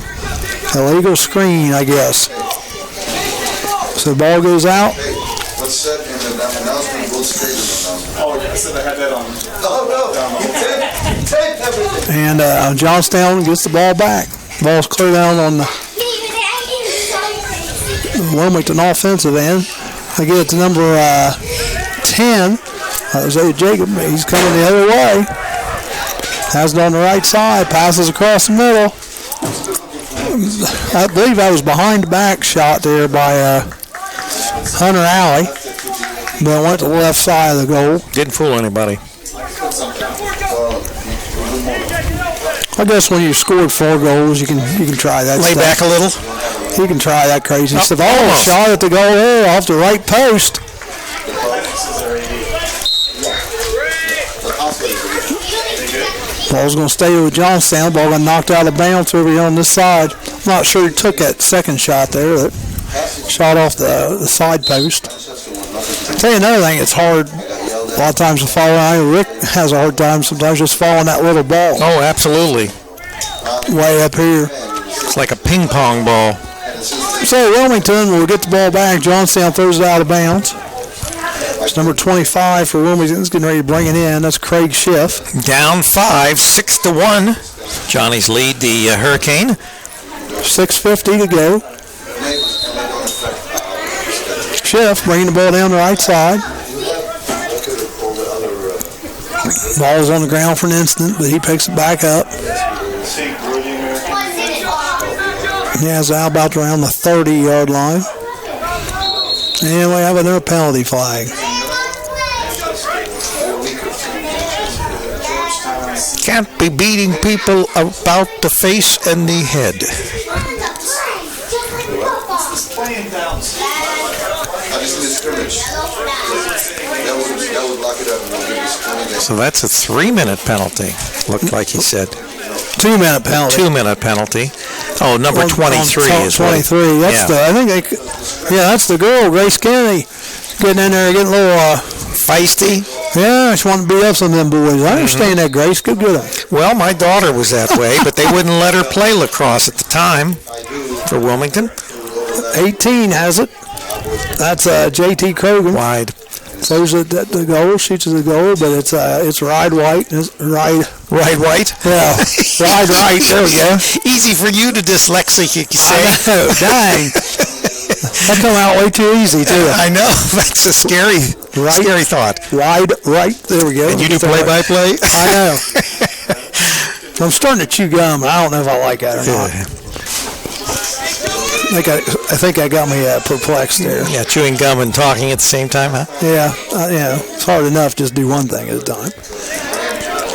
S2: Illegal screen, I guess. So the ball goes out.
S5: What's said in the announcement will stay in the announcement.
S3: Oh, yeah, I said I had that on.
S5: Oh, no. You taped everything.
S2: And Johnstown gets the ball back. The ball's clear down on the Wilmington offensive end. I get it to number 10. Isaiah Jacob. He's coming the other way. Has it on the right side. Passes across the middle. I believe that was behind the back shot there by Hunter Alley. But went to the left side of the goal.
S1: Didn't fool anybody.
S2: I guess when you've scored 4 goals, you can try that.
S1: Lay back a little.
S2: You can try that crazy stuff. Oh,
S1: almost.
S2: shot at the goal there off the right post. Ball's going to stay with Johnstown. Ball got knocked out of bounds over here on this side. I'm not sure he took that second shot there. That shot off the side post. I'll tell you another thing, it's hard a lot of times to follow. I know Rick has a hard time sometimes just following that little ball
S1: Oh, absolutely.
S2: way up here.
S1: It's like a ping pong ball.
S2: So Wilmington will get the ball back. Johnstown throws it out of bounds. It's number 25 for Wilmington. It's getting ready to bring it in. That's Craig Schiff.
S1: Down 5, 6-1. Johnny's lead the Hurricane.
S2: 6:50 to go. shift, bringing the ball down the right side. Ball's on the ground for an instant, but he picks it back up. He has Al about around the 30-yard line. And we have another penalty flag.
S1: Can't be beating people about the face and the head. So that's a 3-minute penalty, looked like he said.
S2: 2-minute penalty.
S1: 2-minute penalty. Oh, number 23 is
S2: 23. That's the. I think they. Yeah, that's the girl, Grace Kennedy, getting in there, getting a little
S1: feisty.
S2: Yeah, she wanted to beat up some of them boys. I understand that, Grace. Good at them.
S1: Well, my daughter was that way, but they wouldn't let her play lacrosse at the time for Wilmington.
S2: 18 has it. That's J.T. Krogan.
S1: Wide.
S2: Throws the goal, shoots the goal, but it's Ride White. Ride
S1: White?
S2: Yeah. Ride right. There we go.
S1: Easy for you to dyslexic, you say.
S2: I know. Dang. That come out way too easy, too.
S1: I know. That's a scary thought.
S2: Wide right. There we go.
S1: And you do play-by-play?
S2: I know. I'm starting to chew gum, and I don't know if I like that or not. I think I got me perplexed there.
S1: Yeah, chewing gum and talking at the same time, huh?
S2: Yeah, it's hard enough just do one thing at a time.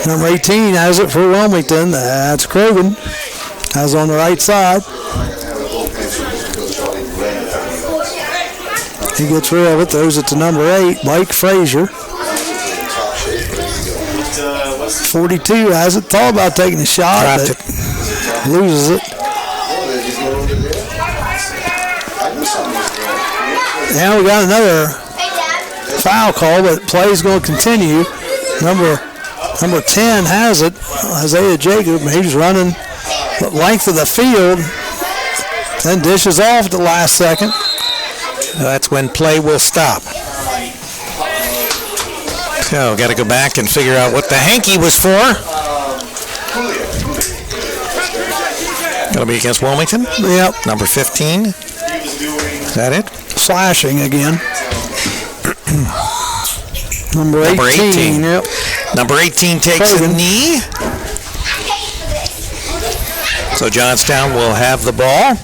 S2: Number 18 has it for Wilmington. That's Krogan. Has on the right side. He gets rid of it, throws it to number 8, Mike Frazier. 42 has it. Thought about taking a shot, but loses it. Now we got another foul call, but play's going to continue. Number 10 has it, Isaiah Jacob. He's running the length of the field, then dishes off at the last second.
S1: That's when play will stop. So, got to go back and figure out what the hanky was for. Going to be against Wilmington?
S2: Yep.
S1: Number 15. Is that it?
S2: Slashing again. Number 18. Yep.
S1: Number 18 takes a knee. So Johnstown will have the ball.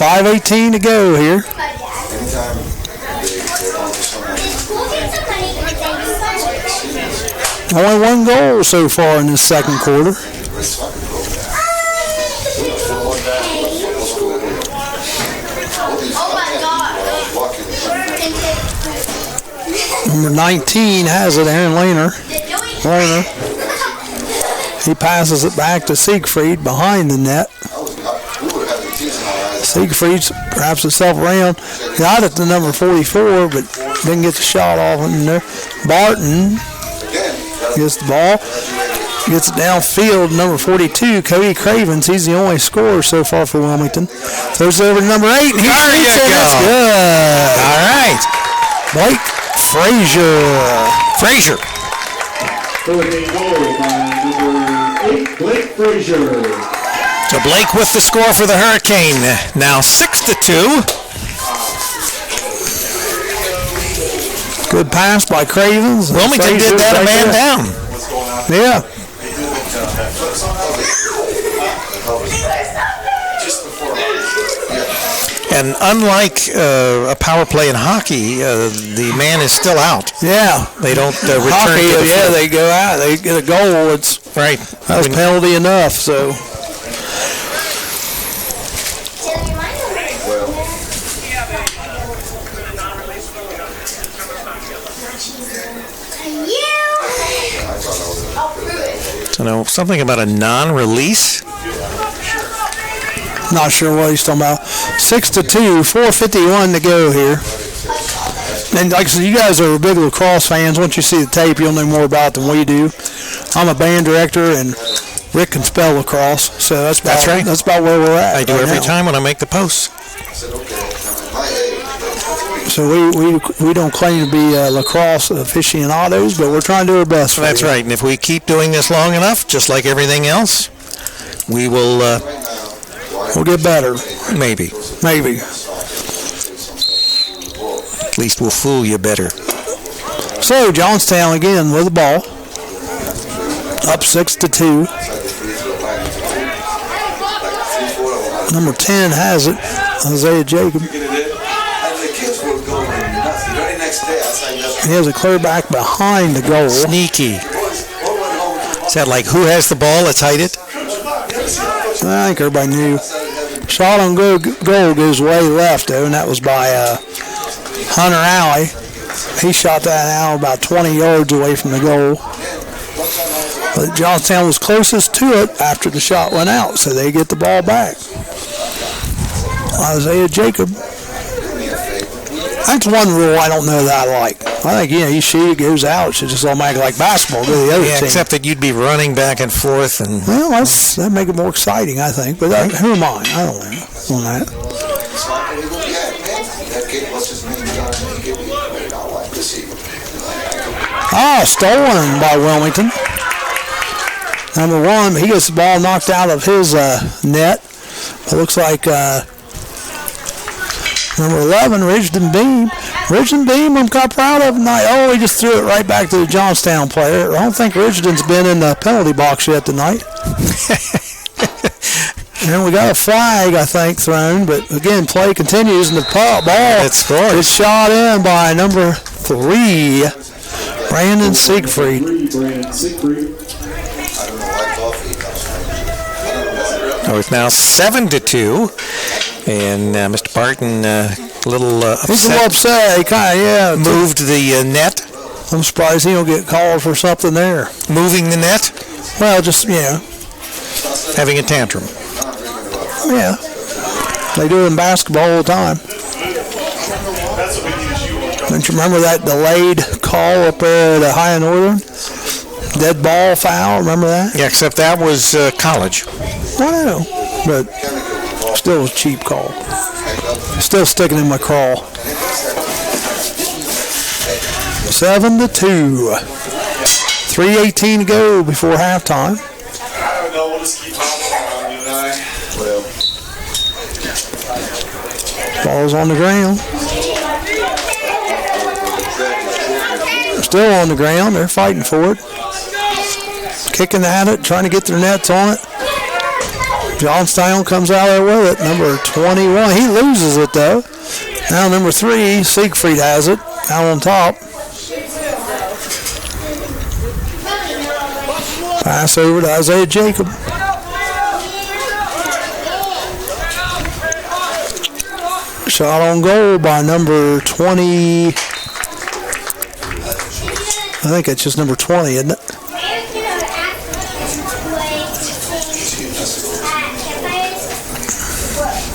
S2: 5:18 to go here. Only one goal so far in this second quarter. Number 19 has it, Aaron Lerner. He passes it back to Siegfried behind the net. Siegfried wraps himself around. Got it to number 44, but didn't get the shot off in there. Barton gets the ball. Gets it downfield, number 42, Cody Cravens. He's the only scorer so far for Wilmington. Throws it over to number 8. And
S1: there you go.
S2: That's good.
S1: All right.
S2: Blake Frazier.
S3: With a goal by number 8, Blake Frazier.
S1: So Blake with the score for the Hurricane. Now 6-2.
S2: Good pass by Cravens.
S1: Wilmington did that a man down.
S2: Yeah.
S1: And unlike a power play in hockey, the man is still out.
S2: Yeah.
S1: They don't return
S2: hockey,
S1: to the field.
S2: they go out. They get a goal. It's
S1: right.
S2: That's penalty enough, so.
S1: So now something about a non-release.
S2: Not sure what he's talking about. 6-2, 4:51 to go here. And like I said, you guys are big lacrosse fans. Once you see the tape, you'll know more about it than we do. I'm a band director, and Rick can spell lacrosse, so that's right. That's about where we're at.
S1: I do every time when I make the posts.
S2: So we don't claim to be lacrosse aficionados, but we're trying to do our best.
S1: That's right. And if we keep doing this long enough, just like everything else, we will.
S2: We'll get better.
S1: Maybe. least will fool you better.
S2: So Johnstown again with the ball. Up 6-2. Number 10 has it. Isaiah Jacob. He has a clear back behind the goal.
S1: Sneaky. Is that like who has the ball? Let's hide it.
S2: I think everybody knew. Shot on goal goes way left, though, and that was by Hunter Alley. He shot that out about 20 yards away from the goal. But Johnstown was closest to it after the shot went out, so they get the ball back. Isaiah Jacob. That's one rule I don't know that I like. I think, you shoot, it goes out. It should just automatically like basketball, go to the other team.
S1: Except that you'd be running back and forth. And
S2: well, that'd make it more exciting, I think. But who am I? I don't know on that. Stolen by Wilmington. Number 1, he gets the ball knocked out of his net. It looks like number 11, Richardson Beam. Richardson Beam, I'm kind of proud of tonight. Oh, he just threw it right back to the Johnstown player. I don't think Richardson's been in the penalty box yet tonight. And we got a flag, I think, thrown. But, again, play continues, and the ball is shot in by number 3, Brandon Siegfried.
S1: So it's now 7-2. And Mr. Barton, a little upset.
S2: He's a little upset. He kind of,
S1: moved the net.
S2: I'm surprised he don't get called for something there.
S1: Moving the net?
S2: Well, just,
S1: having a tantrum.
S2: Yeah. They do it in basketball all the time. Don't you remember that delayed call up there at High Northern? Dead ball foul, remember that?
S1: Yeah, except that was college.
S2: I know, but still was a cheap call. Still sticking in my crawl. 7-2. 3:18 to go before halftime.
S3: I don't know. We'll just keep talking about you and I. Well.
S2: Ball's on the ground. Still on the ground. They're fighting for it. Kicking at it, trying to get their nets on it. Johnstown comes out there with it. Number 21. He loses it, though. Now number 3, Siegfried has it. Out on top. Pass over to Isaiah Jacob. Shot on goal by number 20. I think it's just number 20, isn't it?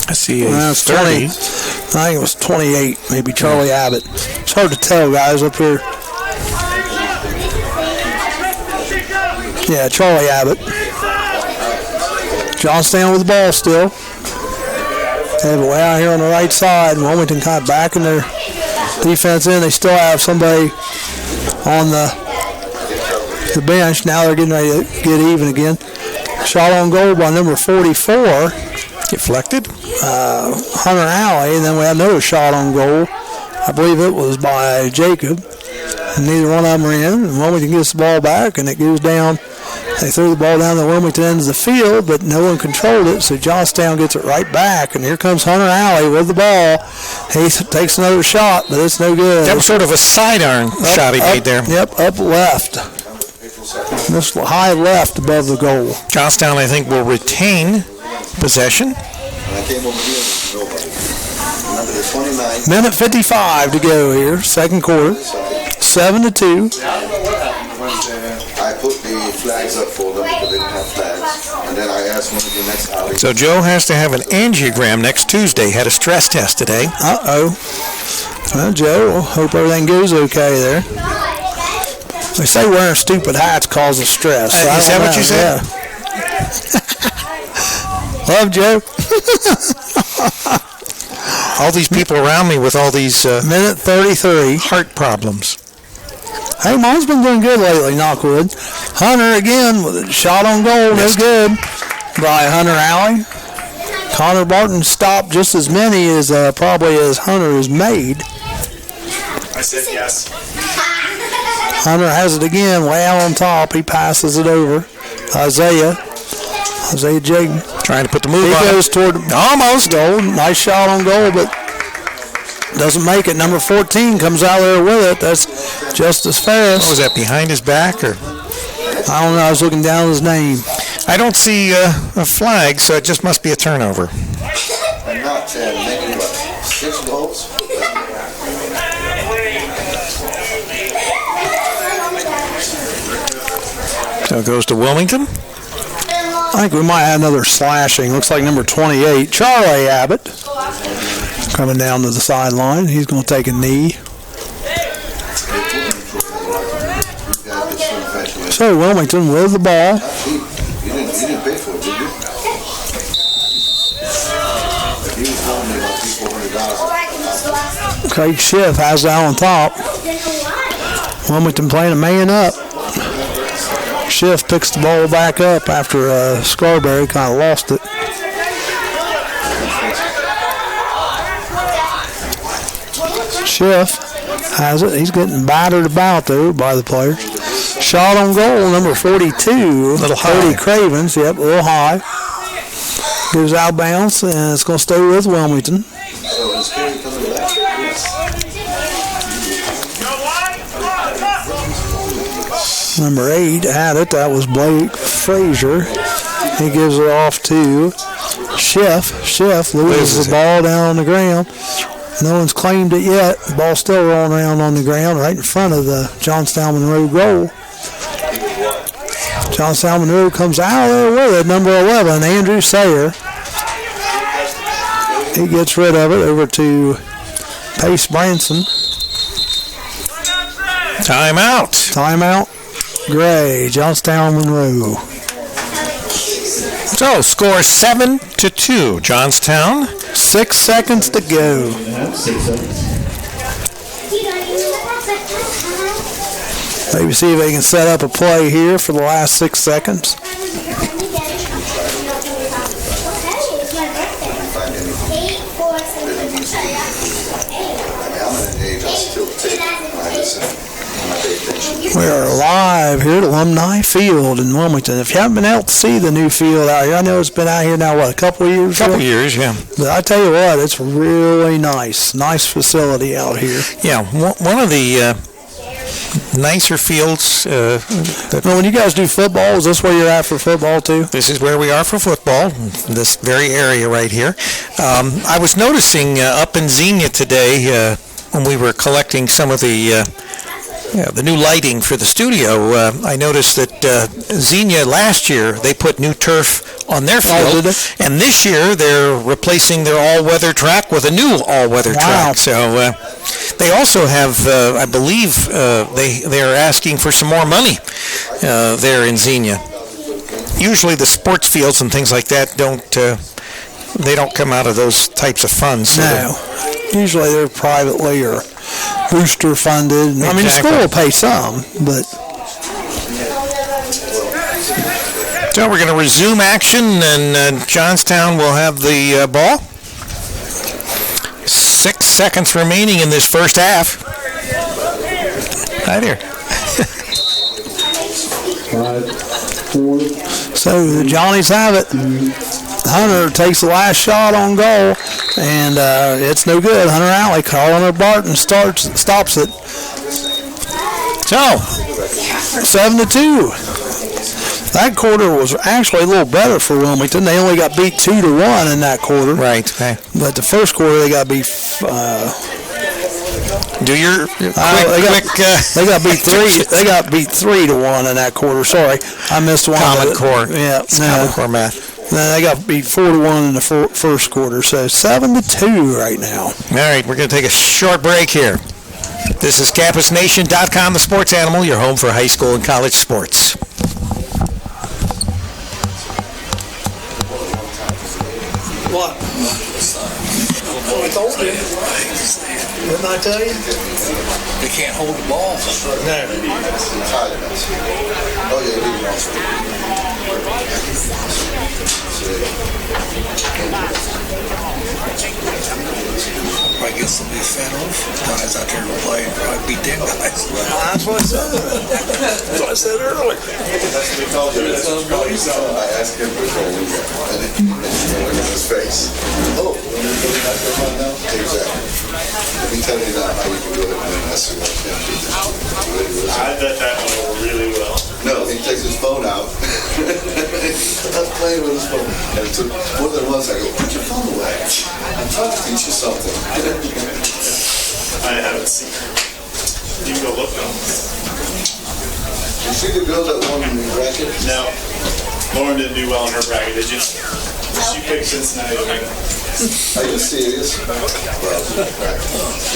S1: I see
S2: It's 20. I think it was 28, maybe Charlie Abbott. It's hard to tell, guys, up here. Yeah, Charlie Abbott. Johnstown with the ball still. They have it way out here on the right side. Wilmington kind of backing their defense in. They still have somebody on the bench. Now they're getting ready to get even again. Shot on goal by number 44.
S1: Deflected.
S2: Hunter Alley. And then we had another shot on goal. I believe it was by Jacob. And neither one of them are in. And Wilmington gets the ball back, and it goes down. They threw the ball down the Wilmington end of the field, but no one controlled it, so Johnstown gets it right back. And here comes Hunter Alley with the ball. He takes another shot, but it's no good.
S1: That was sort of a sidearm shot he made there.
S2: Yep, up left. This high left above the goal.
S1: Johnstown, I think, will retain possession.
S2: Minute 55 to go here, second quarter. 7-2.
S5: I put the flags up for them because they didn't have flags. And then I asked one of the next alley.
S1: So Joe has to have an angiogram next Tuesday. Had a stress test today.
S2: Uh-oh. Well, Joe, hope everything goes okay there. They say wearing stupid hats causes stress.
S1: Is that what you said?
S2: Yeah. Love Joe.
S1: All these people around me with all these
S2: minute 33
S1: heart problems.
S2: Hey, mine's been doing good lately, knockwood. Hunter again with a shot on goal, no good. By Hunter Alley. Connor Barton stopped just as many as probably as Hunter has made.
S6: I said yes.
S2: Hunter has it again, way out on top. He passes it over. Isaiah Jaden.
S1: Trying to put the move
S2: He
S1: on.
S2: goes toward
S1: Almost.
S2: goal. Nice shot on goal, but doesn't make it. Number 14 comes out there with it. That's Justice Ferris.
S1: What was that, behind his back? Or
S2: I don't know. I was looking down his name.
S1: I don't see a flag, so it just must be a turnover.
S5: And not making what, 6 goals?
S1: So it goes to Wilmington.
S2: I think we might have another slashing. Looks like number 28, Charlie Abbott, coming down to the sideline. He's going to take a knee. So Wilmington with the ball.
S5: You didn't pay for it, did you? He was telling me about $400.
S2: Craig Schiff has it out on top. Wilmington playing a man up. Schiff picks the ball back up after Scarberry kind of lost it. Schiff has it. He's getting battered about, though, by the players. Shot on goal, number 42.
S1: Little high.
S2: Cody Cravens, yep, a little high. Goes out of bounds, and it's going to stay with Wilmington.
S5: So is Kerry coming back?
S2: Number 8 had it. That was Blake Frazier. He gives it off to Schiff. Schiff loses the ball down on the ground. No one's claimed it yet. The ball's still rolling around on the ground right in front of the Johnstown-Monroe goal. Johnstown-Monroe comes out there with it. Number 11, Andrew Sayer. He gets rid of it over to Pace Branson. Timeout. Gray, Johnstown-Monroe.
S1: So, score 7-2, Johnstown.
S2: 6 seconds to go.
S3: 6 seconds.
S2: Maybe see if they can set up a play here for the last 6 seconds. We are live here at Alumni Field in Wilmington. If you haven't been able to see the new field out here, I know it's been out here now, what, a couple of years?
S1: Couple years, yeah.
S2: But I tell you what, it's really nice. Nice facility out here.
S1: Yeah, one of the nicer fields.
S2: Now, when you guys do football, is this where you're at for football too?
S1: This is where we are for football, this very area right here. I was noticing up in Xenia today when we were collecting some of the new lighting for the studio. I noticed that Xenia last year, they put new turf on their field, and this year they're replacing their all-weather track with a new all-weather track. So they also have, I believe, they're asking for some more money there in Xenia. Usually the sports fields and things like that don't come out of those types of funds. So
S2: no. Usually they're privately or booster funded.
S1: Exactly.
S2: I mean, the school will pay some, but...
S1: So we're going to resume action, and Johnstown will have the ball. 6 seconds remaining in this first half. Right here.
S3: 5, 4.
S2: So the Johnnies have it. Hunter takes the last shot on goal, and it's no good. Hunter Alley, Carl Barton stops it.
S1: So
S2: 7-2. That quarter was actually a little better for Wilmington. They only got beat 2-1 in that quarter.
S1: Right.
S2: But the first quarter they got beat.
S1: Do your
S2: They got beat 3-1 in that quarter. Sorry, I missed one.
S1: Common Core.
S2: Yeah,
S1: Common Core math.
S2: Then they got beat 4-1 in the first quarter. So 7-2 right now.
S1: All right, we're going to take a short break here. This is CampusNation.com, the sports animal, your home for high school and college sports.
S2: What? I told you. Didn't I tell you?
S7: They can't hold the ball.
S2: No.
S5: Oh, yeah,
S7: I guess there'll be a fan of guys out there to play and probably beat them guys.
S2: That's what I said. That's what I said earlier.
S5: That's what we called it. I asked him which one we got, and look at his face. Oh, really not that one now? Exactly. Let me tell you now how you can do it, and then that's what I can't do.
S3: I bet that went really well.
S5: No, he takes his phone out. I was playing with his phone. And it took more than once. I go, put your phone away. I'm trying to teach you something.
S3: I haven't seen her. You can go look though.
S5: You see the girl that won the bracket?
S3: No. Lauren didn't do well in her bracket, did you? She picked Cincinnati to win.
S5: Are you serious? Well, she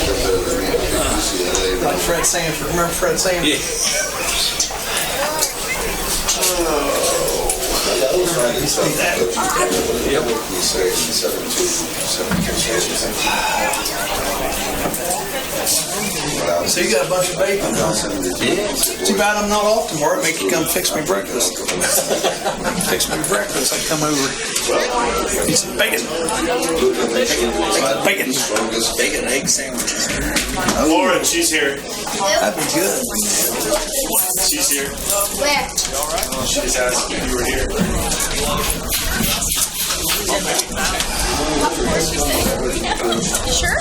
S5: did better than me. I think UCLA.
S2: Like Fred Sanford. Remember Fred Sanford?
S5: I was trying to tell you. Yep. You say 7-2.
S2: So you got a bunch of bacon, huh? Too bad I'm not off tomorrow. Make you come fix me breakfast. Fix me breakfast. I come over. Eat some bacon. Bacon.
S7: Bacon, egg sandwiches.
S3: Lauren, she's here.
S2: That'd be good.
S3: She's here.
S6: Where?
S3: She just asked if you were here.
S6: Sure?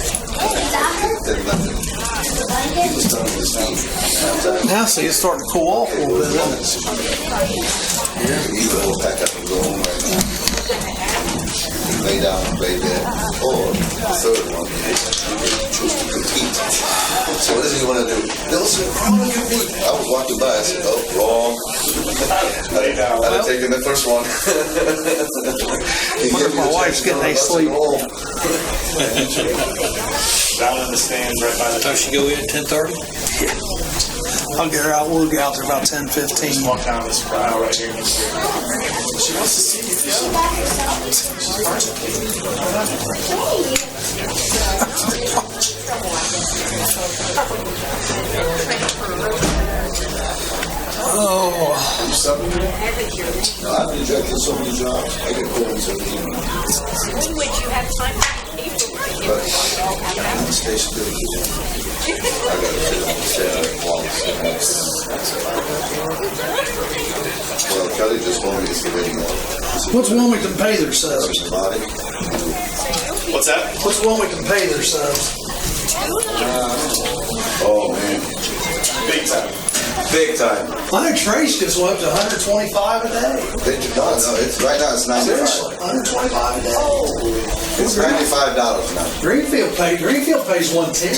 S2: Now see, it's starting to cool off a little bit.
S5: You go back up and go home right now. Lay down and play dead. Or the third one, choose to compete. So what does he want to do? They'll say, I want to compete. I was walking by, I said, oh, wrong.
S3: Lay down.
S5: I'd have taken the first one.
S2: Wonder if my wife's getting a sleep.
S3: Down in the stands right by the
S7: So she go in at 10:30?
S2: I'll get her out. We'll get out there about 10:15.
S3: Just walk down this aisle right here. She wants to see you.
S2: Oh,
S5: No, I've rejected so many jobs. I get pulled into the email.
S6: When would you have time to leave for work?
S5: But I'm the station duty. I got to sit on the set while it's Well, Kelly just told me it's the video.
S2: what's one we can pay their subs?
S5: Body.
S3: What's that?
S2: What's one we can pay their subs?
S5: Oh, man.
S3: Big time.
S5: Big time.
S2: I know Trace just went up to 125 a day.
S5: They do not. No, it's right now. It's 95.
S2: Seriously, 125 a day.
S5: It's $95 now.
S2: Greenfield pays 110.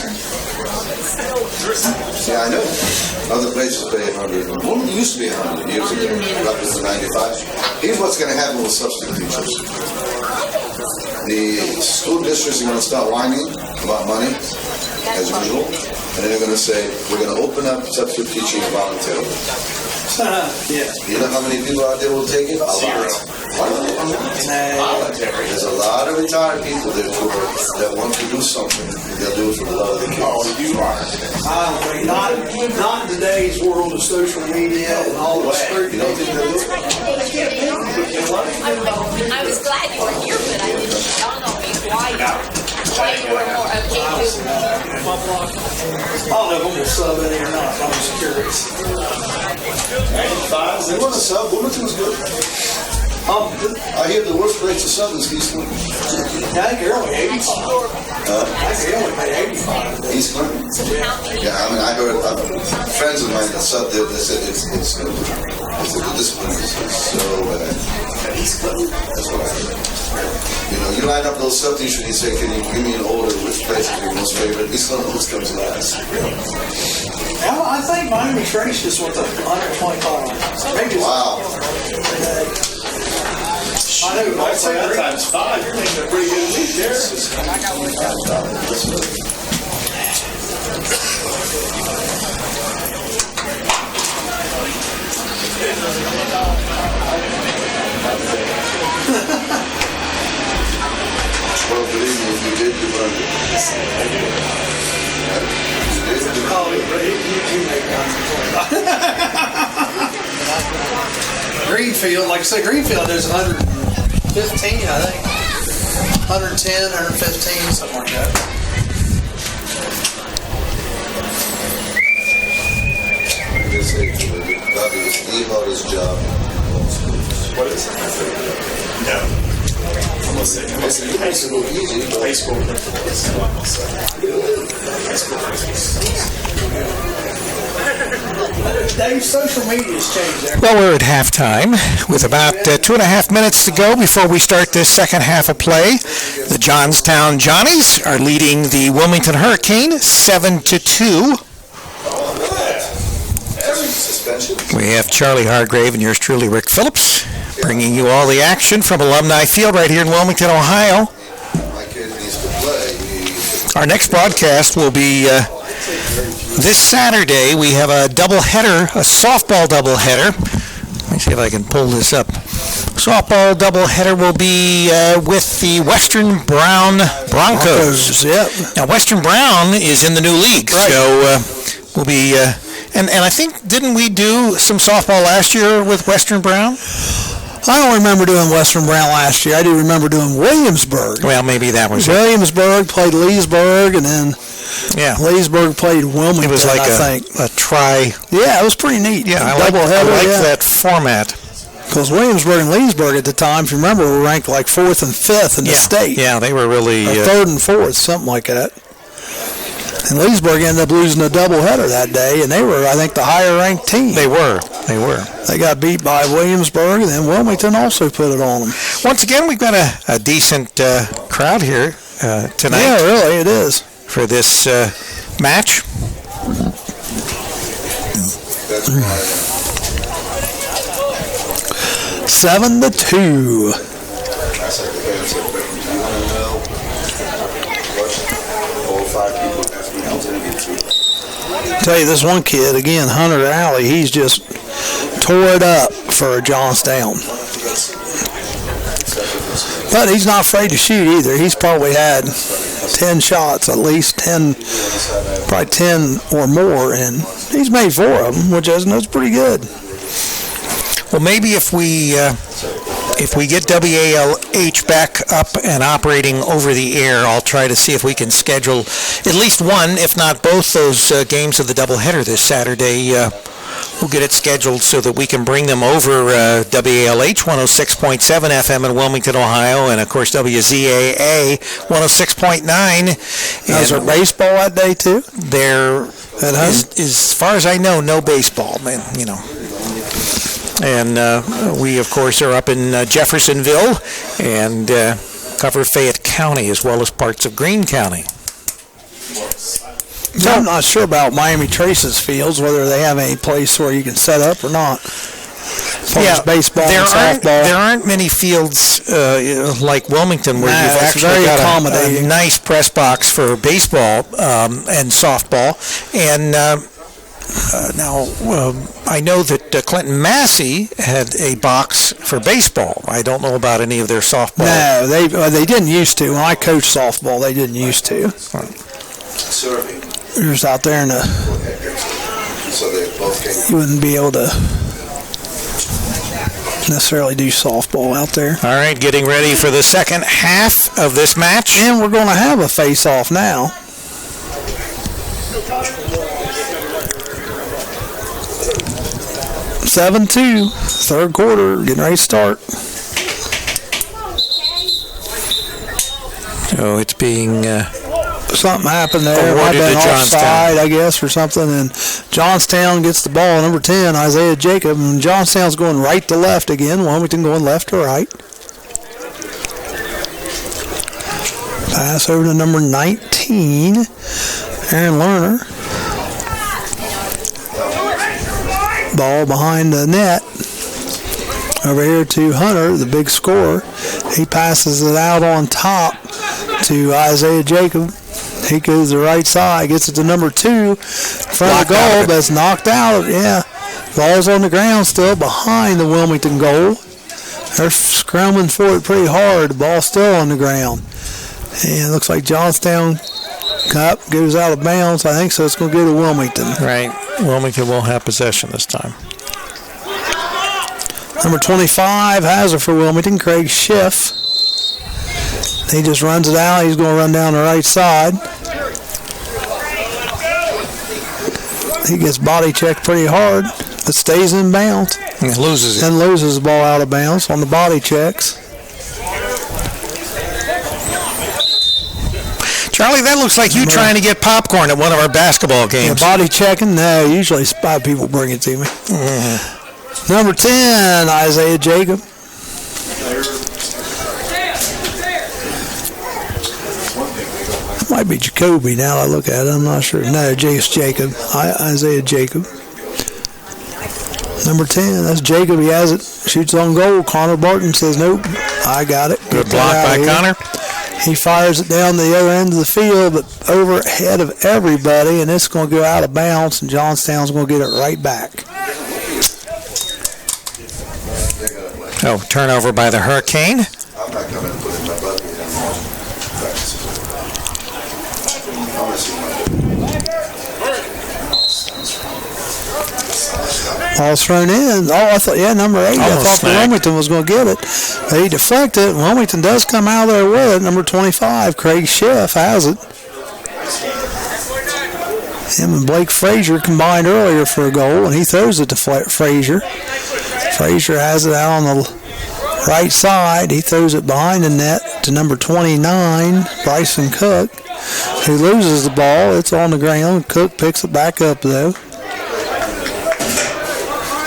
S5: Yeah, I know. Other places pay 100. One used to be 100 years ago. Up to 95. Here's what's going to happen with substitute teachers. The school districts are going to start whining about money, as usual, and then they're going to say, we're going to open up substitute teaching voluntarily.
S2: Yeah.
S5: You know how many people out there will take it? A lot.
S3: Voluntary.
S5: There's a lot of retired people that want to do something. They'll do it for the love of the kids.
S3: Oh, you are.
S2: Not in today's world of social media and all the scrutiny.
S5: You don't think they'll do it?
S6: I was glad you were here, but I didn't dawn on me why you were more okay to.
S2: I don't know if I'm going to sub in or not. I'm just curious.
S5: They want to sub. Wilmington was good. I hear the worst place to sub is East Clinton.
S2: I think you're only 85. I think you only pay 85.
S5: East Clinton? Yeah, I mean, I heard friends of mine that subbed there, they said it's the discipline is so bad. East Clinton? That's what I heard. You know, you line up those sub teachers and you say, can you give me an order which place is your most favorite? East Clinton always comes last.
S2: I think Miami Trace just went to 125. Maybe
S5: Wow.
S2: I know.
S3: I'd say that times 5. You're making a pretty good week there.
S5: Well, believe me, if you did, you learned it.
S2: Oh, you make Greenfield, like I said, Greenfield, there's 100. 115, I think. 110, 115, something like that.
S5: They say leave out his job.
S3: What is it? No. I'm gonna say
S5: High school easy.
S3: high school principals.
S2: Dave, social media's changed there.
S1: Well, we're at halftime with about 2.5 minutes to go before we start this second half of play. The Johnstown Johnnies are leading the Wilmington Hurricane 7-2.
S5: Suspension.
S1: We have Charlie Hargrave and yours truly, Rick Phillips, bringing you all the action from Alumni Field right here in Wilmington, Ohio.
S5: My kid needs to play.
S1: Our next broadcast will be this Saturday. We have a doubleheader, a softball doubleheader. Let me see if I can pull this up. Softball doubleheader will be with the Western Brown Broncos.
S2: Yep.
S1: Now, Western Brown is in the new league, so we'll be... And I think, didn't we do some softball last year with Western Brown?
S2: I don't remember doing Western Brown last year. I do remember doing Williamsburg.
S1: Well, maybe that was it.
S2: Williamsburg played Leesburg, and then
S1: Yeah.
S2: Leesburg played Wilmington,
S1: It was like
S2: I think.
S1: a try.
S2: Yeah, it was pretty neat.
S1: Yeah, I
S2: Doubleheader,
S1: like
S2: yeah.
S1: that format.
S2: Because Williamsburg and Leesburg at the time, if you remember, were ranked like 4th and 5th in the state.
S1: Yeah, they were really...
S2: Or 3rd and 4th, something like that. And Leesburg ended up losing a doubleheader that day, and they were, I think, the higher-ranked team.
S1: They were.
S2: They got beat by Williamsburg, and then Wilmington also put it on them.
S1: Once again, we've got a decent crowd here tonight.
S2: Yeah, really, it is.
S1: For this match.
S5: That's why
S2: 7-2.
S5: I said to him, do you want to know what all 5 people asked me to get to?
S2: Tell you, this one kid, again, Hunter Alley, he's just tore it up for Johnstown. But he's not afraid to shoot either. He's probably had 10 shots, at least 10, probably 10 or more, and he's made 4 of them, which that's pretty good.
S1: Well, maybe if we get WALH back up and operating over the air, I'll try to see if we can schedule at least one, if not both, those games of the doubleheader this Saturday. We'll get it scheduled so that we can bring them over WALH 106.7 FM in Wilmington, Ohio, and of course WZAA 106.9.
S2: Is there baseball that day too?
S1: There is, as far as I know, no baseball, man. And we, of course, are up in Jeffersonville and cover Fayette County as well as parts of Greene County.
S2: So I'm not sure about Miami Trace's fields, whether they have any place where you can set up or not. As far as baseball and softball.
S1: There aren't many fields like Wilmington where you've
S2: it's
S1: actually
S2: very
S1: got
S2: accommodating.
S1: a nice press box for baseball and softball. And now, I know that Clinton Massey had a box for baseball. I don't know about any of their softball.
S2: No, they didn't used to. When I coached softball, they didn't used to.
S5: Serving.
S2: You're just out there in the...
S5: So they both came.
S2: You wouldn't be able to necessarily do softball out there.
S1: All right, getting ready for the second half of this match.
S2: And we're going to have a face-off now. (7-2), third quarter, getting ready to start.
S1: So it's being
S2: something happened there. Might
S1: awarded
S2: have
S1: to
S2: been
S1: Johnstown.
S2: offside, I guess, or something. And Johnstown gets the ball, number 10, Isaiah Jacob. And Johnstown's going right to left again. Wilmington going left to right. Pass over to number 19, Aaron Lerner. Ball behind the net. Over here to Hunter, the big scorer. He passes it out on top to Isaiah Jacob. He goes to the right side, gets it to number 2, in front of the goal, but it's knocked out. Yeah, ball's on the ground still behind the Wilmington goal. They're scrambling for it pretty hard. The ball's still on the ground. And it looks like Johnstown Cup goes out of bounds. I think so. It's going to go to Wilmington.
S1: Right. Wilmington will have possession this time.
S2: Number 25 has it for Wilmington, Craig Schiff. He just runs it out. He's going to run down the right side. He gets body checked pretty hard, but stays in bounds.
S1: And loses it.
S2: And loses the ball out of bounds on the body checks.
S1: Charlie, that looks like you trying to get popcorn at one of our basketball games.
S2: Yeah, body checking? No, usually 5 people bring it to me. Number 10, Isaiah Jacob. Might be Jacoby now I look at it. I'm not sure. No, it's Jacob. Isaiah Jacob. Number 10, that's Jacob. He has it. Shoots on goal. Connor Barton says, nope, I got it.
S1: Good block by Connor.
S2: He fires it down the other end of the field, but overhead of everybody, and it's going to go out of bounds, and Johnstown's going to get it right back.
S1: Oh, turnover by the Hurricane.
S5: I'm not coming to put in my bucket and practice. I want to see my
S2: Ball's thrown in. Oh, I thought, number 8. I thought Wilmington was going to get it. They deflect it. Wilmington does come out there with it. Number 25, Craig Schiff has it. Him and Blake Frazier combined earlier for a goal, and he throws it to Frazier. Frazier has it out on the right side. He throws it behind the net to number 29, Bryson Cook. He loses the ball. It's on the ground. Cook picks it back up, though.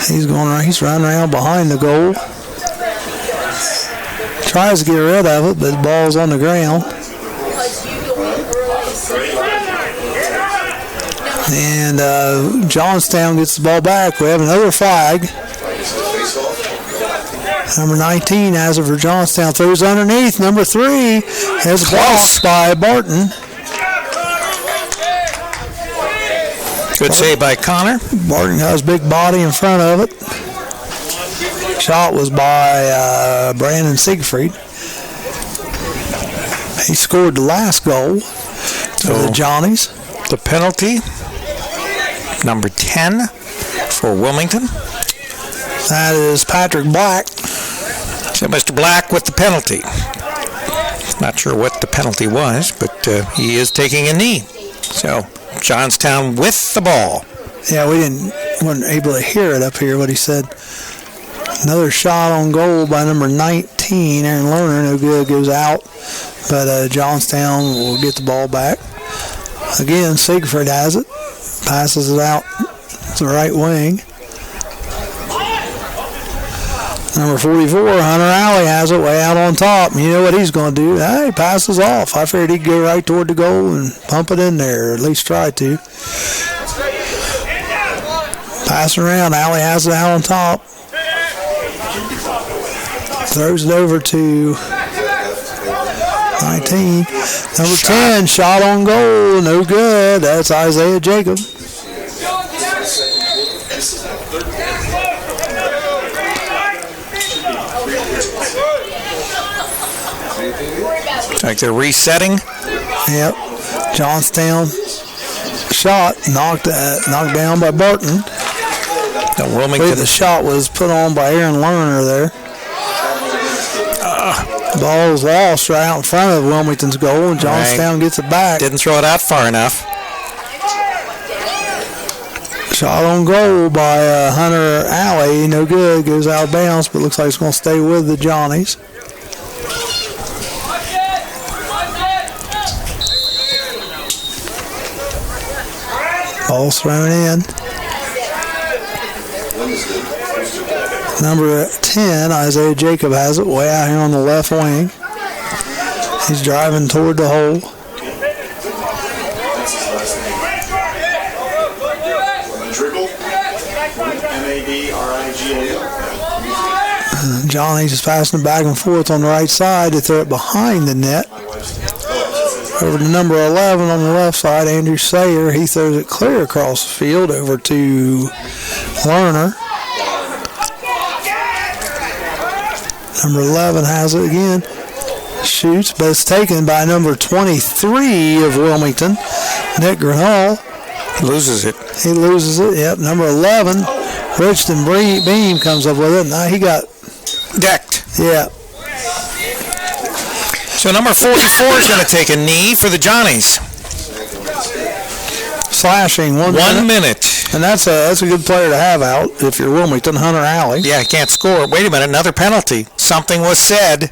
S2: He's running around behind the goal. Tries to get rid of it, but the ball's on the ground. And Johnstown gets the ball back. We have another flag. Number 19 has it for Johnstown. Throws underneath. Number 3 has blocked by Barton.
S1: Good save by Connor.
S2: Barton has big body in front of it. Shot was by Brandon Siegfried. He scored the last goal for the Johnnies.
S1: The penalty, number 10 for Wilmington.
S2: That is Patrick Black.
S1: So Mr. Black with the penalty. Not sure what the penalty was, but he is taking a knee. So Johnstown with the ball.
S2: Yeah, weren't able to hear it up here, but he said another shot on goal by number 19, Aaron Lerner, no good, goes out. But Johnstown will get the ball back. Again, Siegfried has it, passes it out to the right wing. Number 44, Hunter Alley has it way out on top. You know what he's going to do? He passes off. I figured he'd go right toward the goal and pump it in there, or at least try to. Passing around, Alley has it out on top. Throws it over to 19. Number 10, shot on goal, no good. That's Isaiah Jacob.
S1: Like they're resetting.
S2: Yep. Johnstown shot knocked down by Barton.
S1: Wilmington.
S2: The shot was put on by Aaron Lerner there. Ball was lost right out in front of Wilmington's goal, and Johnstown gets it back.
S1: Didn't throw it out far enough.
S2: Shot on goal by Hunter Alley, no good, goes out of bounds, but looks like it's going to stay with the Johnnies. Ball's thrown in. Number 10, Isaiah Jacob has it way out here on the left wing. He's driving toward the hole. Johnny's just passing it back and forth on the right side. They throw it behind the net. Over to number 11 on the left side, Andrew Sayer. He throws it clear across the field over to Lerner. Number 11 has it again. Shoots, but it's taken by number 23 of Wilmington, Nick Granall.
S1: Loses it.
S2: He loses it. Yep, number 11 Richardson Beam comes up with it. Now he got
S1: decked.
S2: Yeah.
S1: So number 44 is going to take a knee for the Johnnies.
S2: Slashing 1
S1: minute.
S2: And that's a good player to have out if you're Wilmington, Hunter Alley.
S1: Yeah, he can't score. Wait a minute, another penalty. Something was said.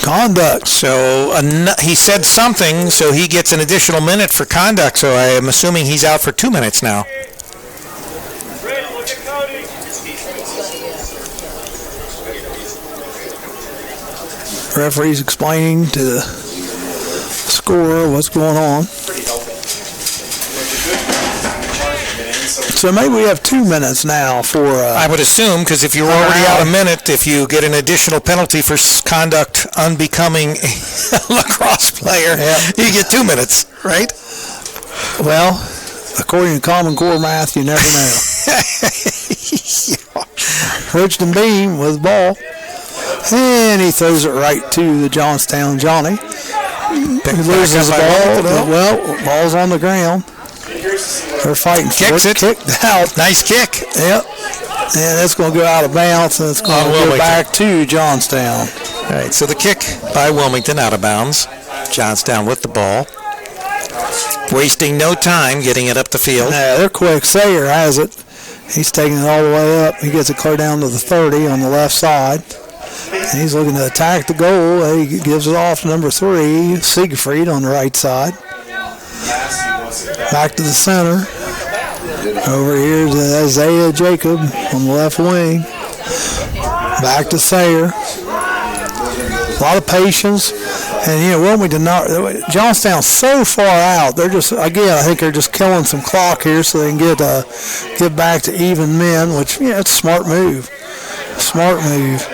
S2: Conduct.
S1: So he said something, so he gets an additional minute for conduct. So I am assuming he's out for 2 minutes now.
S2: Referee's explaining to the scorer what's going on. So maybe we have 2 minutes now for...
S1: I would assume, because if you're already out a minute, if you get an additional penalty for conduct unbecoming a lacrosse player, you get 2 minutes, right?
S2: Well, according to Common Core math, you never know. Richardson Beam with the ball. And he throws it right to the Johnstown Johnny. He loses the ball. Well, ball's on the ground. They're fighting for
S1: Kicks it.
S2: Kicked out.
S1: Nice kick.
S2: Yep. And it's going to go out of bounds, and it's going to go back to Johnstown.
S1: All right, so the kick by Wilmington out of bounds. Johnstown with the ball. Wasting no time getting it up the field.
S2: Yeah, they're quick. Sayer has it. He's taking it all the way up. He gets it clear down to the 30 on the left side. And he's looking to attack the goal. He gives it off to number 3, Siegfried, on the right side. Back to the center. Over here to Isaiah Jacob on the left wing. Back to Sayer. A lot of patience. And, Wilmington, Johnstown's so far out. They're just, again, I think they're just killing some clock here so they can get back to even men, which, it's a smart move. Smart move.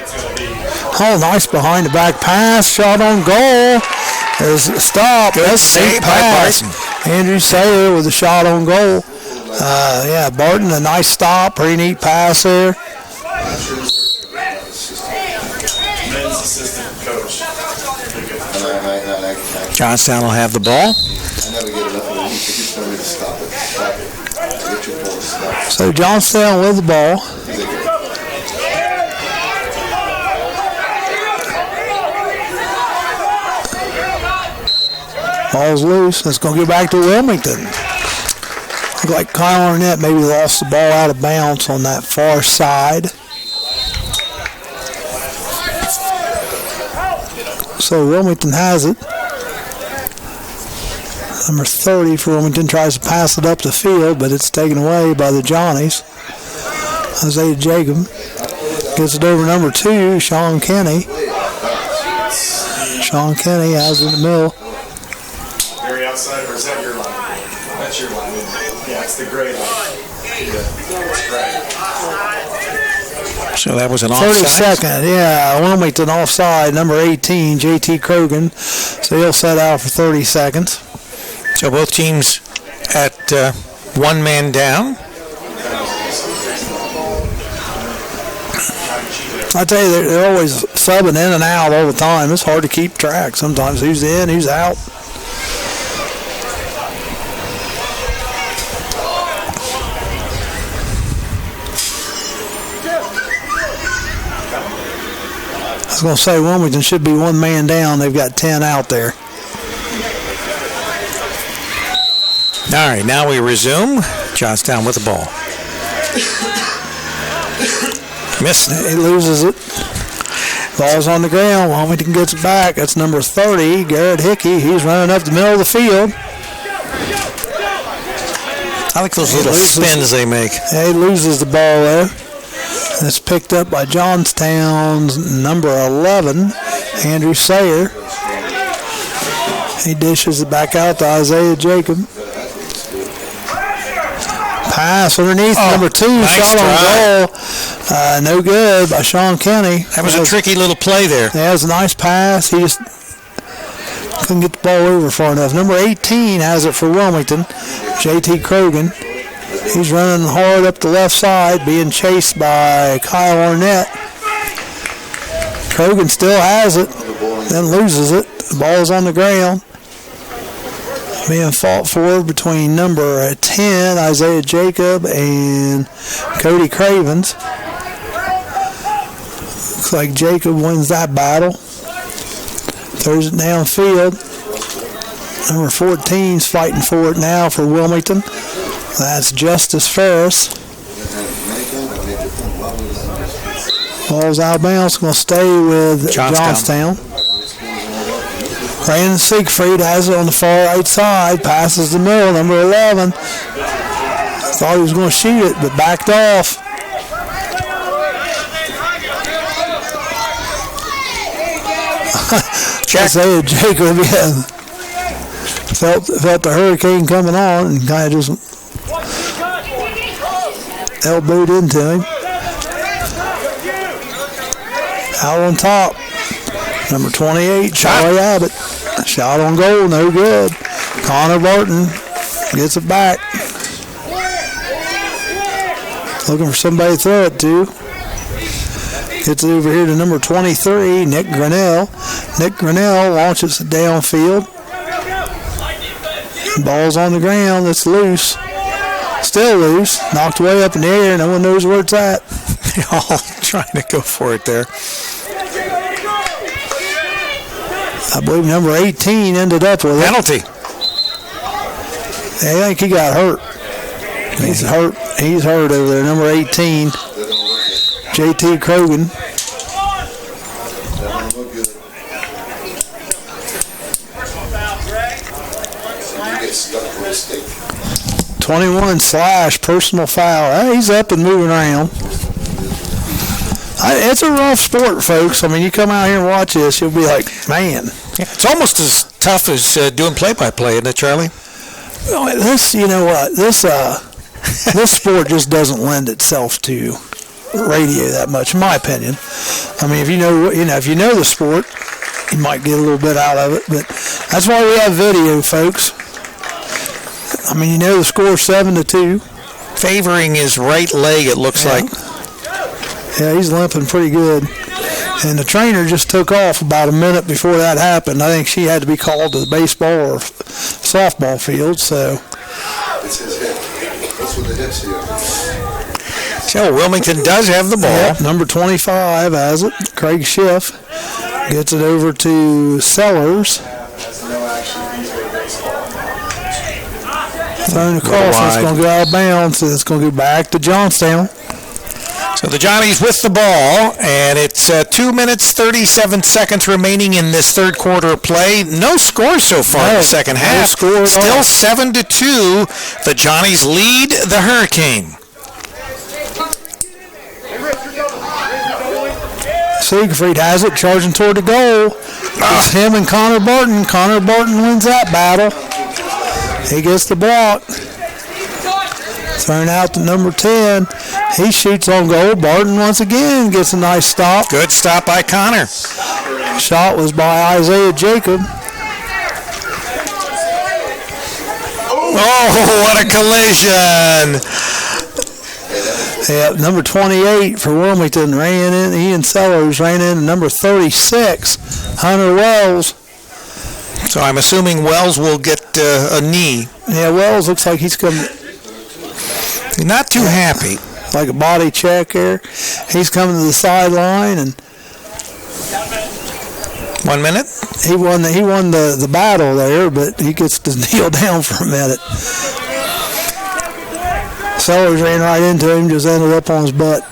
S2: Oh, nice behind the back pass. Shot on goal. There's a stop.
S1: Good save by Barton.
S2: Andrew Sayer with a shot on goal. Barton, a nice stop. Pretty neat pass there.
S3: Men's assistant coach.
S1: Johnstown will have the ball.
S2: So Johnstown with the ball. Ball's loose. It's going to go back to Wilmington. Look like Kyle Arnett maybe lost the ball out of bounds on that far side. So Wilmington has it. Number 30 for Wilmington tries to pass it up the field, but it's taken away by the Johnnies. Isaiah Jacob gets it over number 2, Sean Kenny. Sean Kenny has it in the middle.
S3: Very outside, or is that your line? That's your line. Yeah, it's the gray line. It's gray.
S1: So that was an offside.
S2: 32nd, Wilmington offside, number 18, J.T. Krogan. So he'll set out for 30 seconds.
S1: So both teams at 1 man down.
S2: I tell you, they're always subbing in and out all the time. It's hard to keep track sometimes. Who's in, who's out. I was going to say Wilmington should be 1 man down. They've got 10 out there.
S1: All right, now we resume. Johnstown with the ball. Missed it.
S2: He loses it. Ball's on the ground. Wilmington gets it back. That's number 30, Garrett Hickey. He's running up the middle of the field.
S1: I like those little spins they make.
S2: He loses the ball there. And it's picked up by Johnstown's number 11, Andrew Sayer. He dishes it back out to Isaiah Jacob. Pass underneath number 2,
S1: nice
S2: shot on goal. No good by Sean Kenny.
S1: That was a tricky little play there.
S2: Yeah, it was a nice pass. He just couldn't get the ball over far enough. Number 18 has it for Wilmington, J.T. Krogan. He's running hard up the left side, being chased by Kyle Arnett. Krogan still has it, then loses it. The ball's on the ground. being fought for between number 10, Isaiah Jacob, and Cody Cravens. Looks like Jacob wins that battle. Throws it downfield. Number 14's fighting for it now for Wilmington. That's Justice Ferris. Ball's out of bounds. Going to stay with Johnstown. Brandon Siegfried has it on the far right side. Passes the middle. Number 11. Thought he was going to shoot it, but backed off. Isaiah Jacob, yeah. Felt the hurricane coming on and kind of just elbowed into him. Out on top, number 28, Charlie Abbott. Shot on goal, no good. Connor Barton gets it back. Looking for somebody to throw it to. Gets it over here to number 23, Nick Grinnell. Nick Grinnell launches it downfield. Ball's on the ground. It's loose. Still loose. Knocked way up in the air. No one knows where it's at.
S1: They're all trying to go for it there.
S2: I believe number 18 ended up with
S1: penalty.
S2: I think he got hurt. He's hurt. He's hurt over there. Number 18, JT Krogan. 21 slash personal foul. He's up and moving around. It's a rough sport, folks. I mean, you come out here and watch this, you'll be like, man.
S1: Yeah, it's almost as tough as doing play-by-play, isn't it, Charlie?
S2: Well, this, you know what, this sport just doesn't lend itself to radio that much, in my opinion. I mean, if you know the sport, you might get a little bit out of it, but that's why we have video, folks. I mean, you know the score 7-2.
S1: Favoring his right leg, it looks like.
S2: Yeah, he's limping pretty good. And the trainer just took off about a minute before that happened. I think she had to be called to the baseball or softball field, so.
S5: It's his hip. That's what the hips here.
S1: So Wilmington does have the ball.
S2: Yep, number 25 has it. Craig Schiff gets it over to Sellers. Thrown across, it's going to go out of bounds, and it's going to go back to Johnstown.
S1: So the Johnnies with the ball, and it's 2 minutes, 37 seconds remaining in this third quarter of play. No score so far in the second half.
S2: Score
S1: Still 7-2. The Johnnies lead the Hurricane.
S2: Siegfried has it, charging toward the goal. It's him and Connor Barton. Connor Barton wins that battle. He gets the block. Thrown out to number 10. He shoots on goal. Barton once again gets a nice stop.
S1: Good stop by Connor.
S2: Shot was by Isaiah Jacob.
S1: Oh, what a collision.
S2: Yeah, number 28 for Wilmington ran in. Ian Sellers ran in. Number 36, Hunter Wells.
S1: So I'm assuming Wells will get a knee.
S2: Yeah, Wells looks like he's coming.
S1: Not too happy.
S2: Like a body check there. He's coming to the sideline, and
S1: 1 minute.
S2: He won the battle there, but he gets to kneel down for a minute. Sellers ran right into him, just ended up on his butt.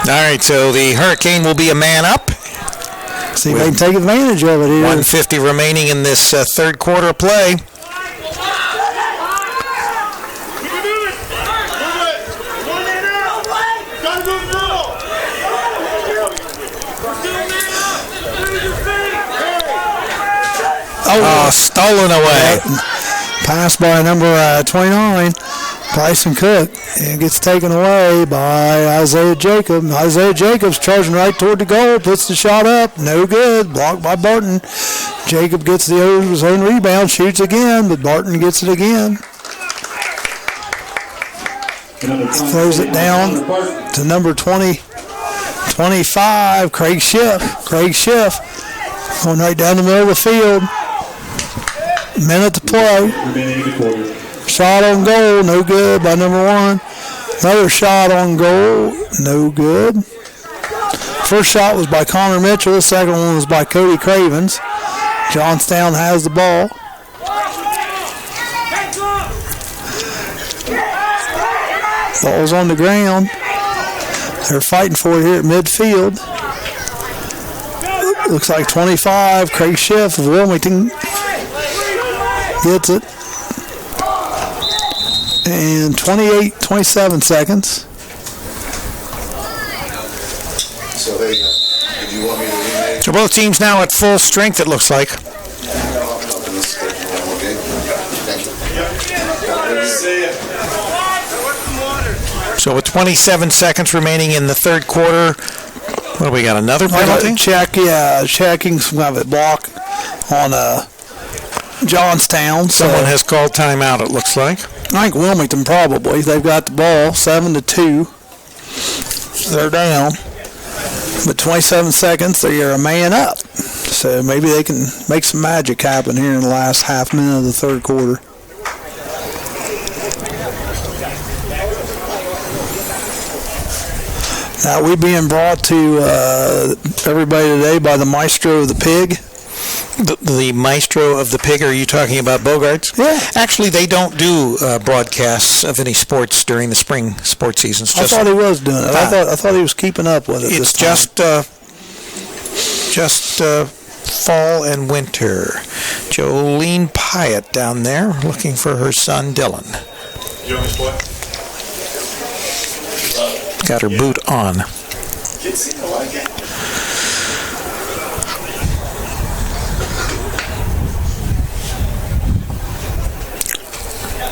S1: All right, so the Hurricane will be a man up.
S2: See if they can take advantage of it here.
S1: 1:50 remaining in this third quarter of play. Stolen away.
S2: Pass by number 29, Bryson Cook. And gets taken away by Isaiah Jacob. Isaiah Jacob's charging right toward the goal. Puts the shot up. No good. Blocked by Barton. Jacob gets his own rebound. Shoots again, but Barton gets it again. Throws it down to number 25, Craig Schiff. Craig Schiff going right down the middle of the field. Minute to play.
S3: Remaining in the quarter.
S2: Shot on goal, no good by number 1. Another shot on goal, no good. First shot was by Connor Mitchell. The second one was by Cody Cravens. Johnstown has the ball. Ball's on the ground. They're fighting for it here at midfield. Looks like 25. Craig Schiff of Wilmington gets it. And 27 seconds.
S5: So they, did you want me to rename?
S1: So both teams now at full strength, it looks like.
S5: Okay, thank you.
S1: So with 27 seconds remaining in the third quarter, what do we got, another penalty?
S2: Checking some kind of a block on Johnstown.
S1: Someone has called timeout, it looks like.
S2: I think Wilmington probably. They've got the ball, 7-2. They're down. But 27 seconds, they are a man up. So maybe they can make some magic happen here in the last half minute of the third quarter. Now we're being brought to everybody today by the maestro of the pig.
S1: The maestro of the pig, are you talking about Bogarts?
S2: Yeah.
S1: Actually, they don't do broadcasts of any sports during the spring sports seasons.
S2: I thought he was doing it. I thought he was keeping up with it.
S1: It's just fall and winter. Jolene Pyatt down there looking for her son Dylan. Got her boot on.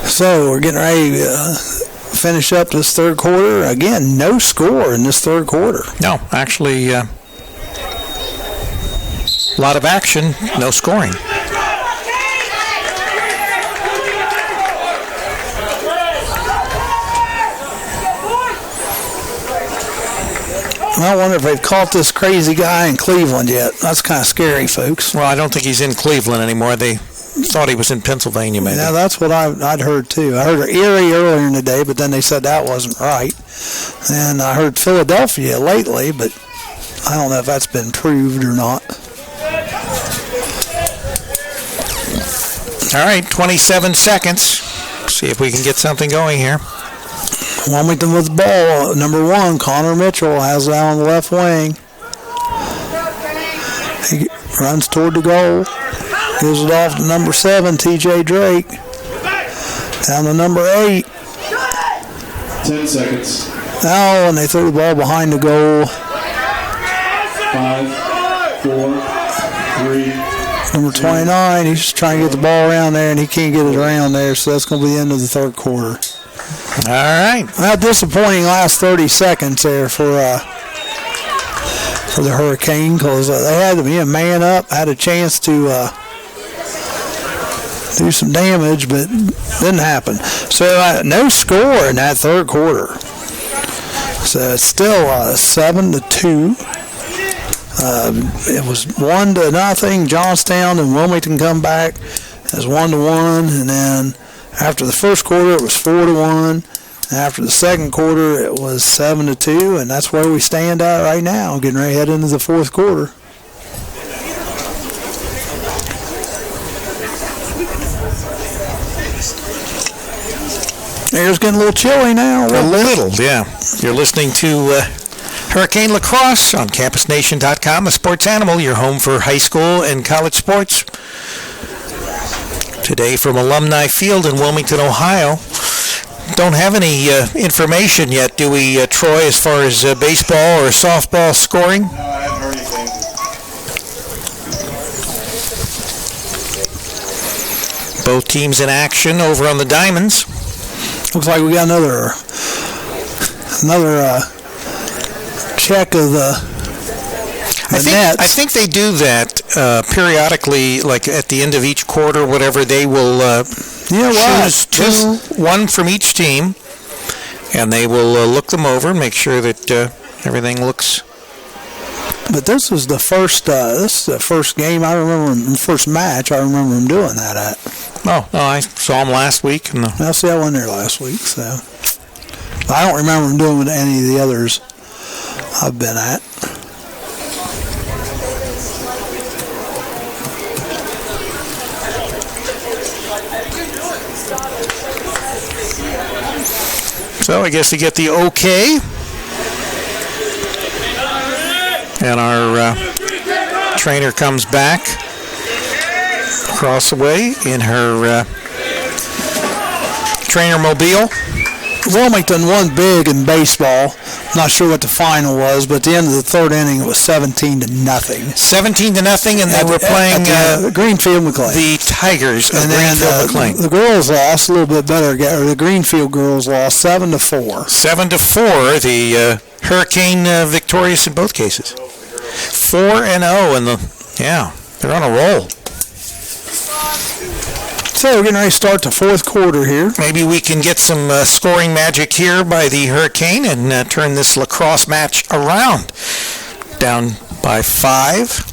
S2: So we're getting ready to finish up this third quarter. Again, no score in this third quarter.
S1: No, actually, a lot of action, no scoring.
S2: I wonder if they've caught this crazy guy in Cleveland yet. That's kind of scary, folks.
S1: Well, I don't think he's in Cleveland anymore. They thought he was in Pennsylvania, maybe.
S2: Yeah, that's what I'd heard, too. I heard Erie earlier in the day, but then they said that wasn't right. And I heard Philadelphia lately, but I don't know if that's been proved or not.
S1: All right, 27 seconds. See if we can get something going here.
S2: Wilmington with the ball. Number 1, Connor Mitchell has it out on the left wing. He runs toward the goal. Gives it off to number 7, TJ Drake. Down to number 8.
S3: 10 seconds.
S2: Now, and they threw the ball behind the goal.
S3: 5, 4, 3.
S2: Number 29, he's just trying to get the ball around there, and he can't get it around there, so that's going to be the end of the third quarter.
S1: All right.
S2: Well, disappointing last 30 seconds there for the Hurricane, because they had to be a man up, had a chance to do some damage, but didn't happen. So no score in that third quarter. So it's still 7-2. It was 1-0. Johnstown and Wilmington come back as 1-1, and then after the first quarter it was 4-1. After the second quarter it was 7-2, and that's where we stand at right now, getting ready to head into the fourth quarter. Air's getting a little chilly now.
S1: A little, yeah. You're listening to Hurricane Lacrosse on CampusNation.com, a sports animal, your home for high school and college sports. Today from Alumni Field in Wilmington, Ohio. Don't have any information yet, do we, Troy, as far as baseball or softball scoring?
S3: No, I haven't heard anything.
S1: Both teams in action over on the Diamonds.
S2: Looks like we got another check of the nets.
S1: I think they do that periodically, like at the end of each quarter, whatever. They will choose one from each team, and they will look them over and make sure that everything looks
S2: But this was the first. This is the first game I remember. First match I remember him doing that at.
S1: Oh, no, I saw him last week. And
S2: I'll see, I wasn't there last week, so I don't remember him doing any of the others I've been at.
S1: so I guess to get the okay. And our trainer comes back across the way in her trainer mobile.
S2: Wilmington won big in baseball. Not sure what the final was, but at the end of the third inning, it was 17-0.
S1: 17-0, and they were playing
S2: Greenfield McLean.
S1: the Tigers of
S2: And then
S1: Greenfield McLean.
S2: the girls lost a little bit better. The Greenfield girls lost 7-4.
S1: 7-4. The Hurricane victorious in both cases. 4-0, and they're on a roll.
S2: So we're getting ready to start the fourth quarter here.
S1: Maybe we can get some scoring magic here by the Hurricane and turn this lacrosse match around. Down by 5.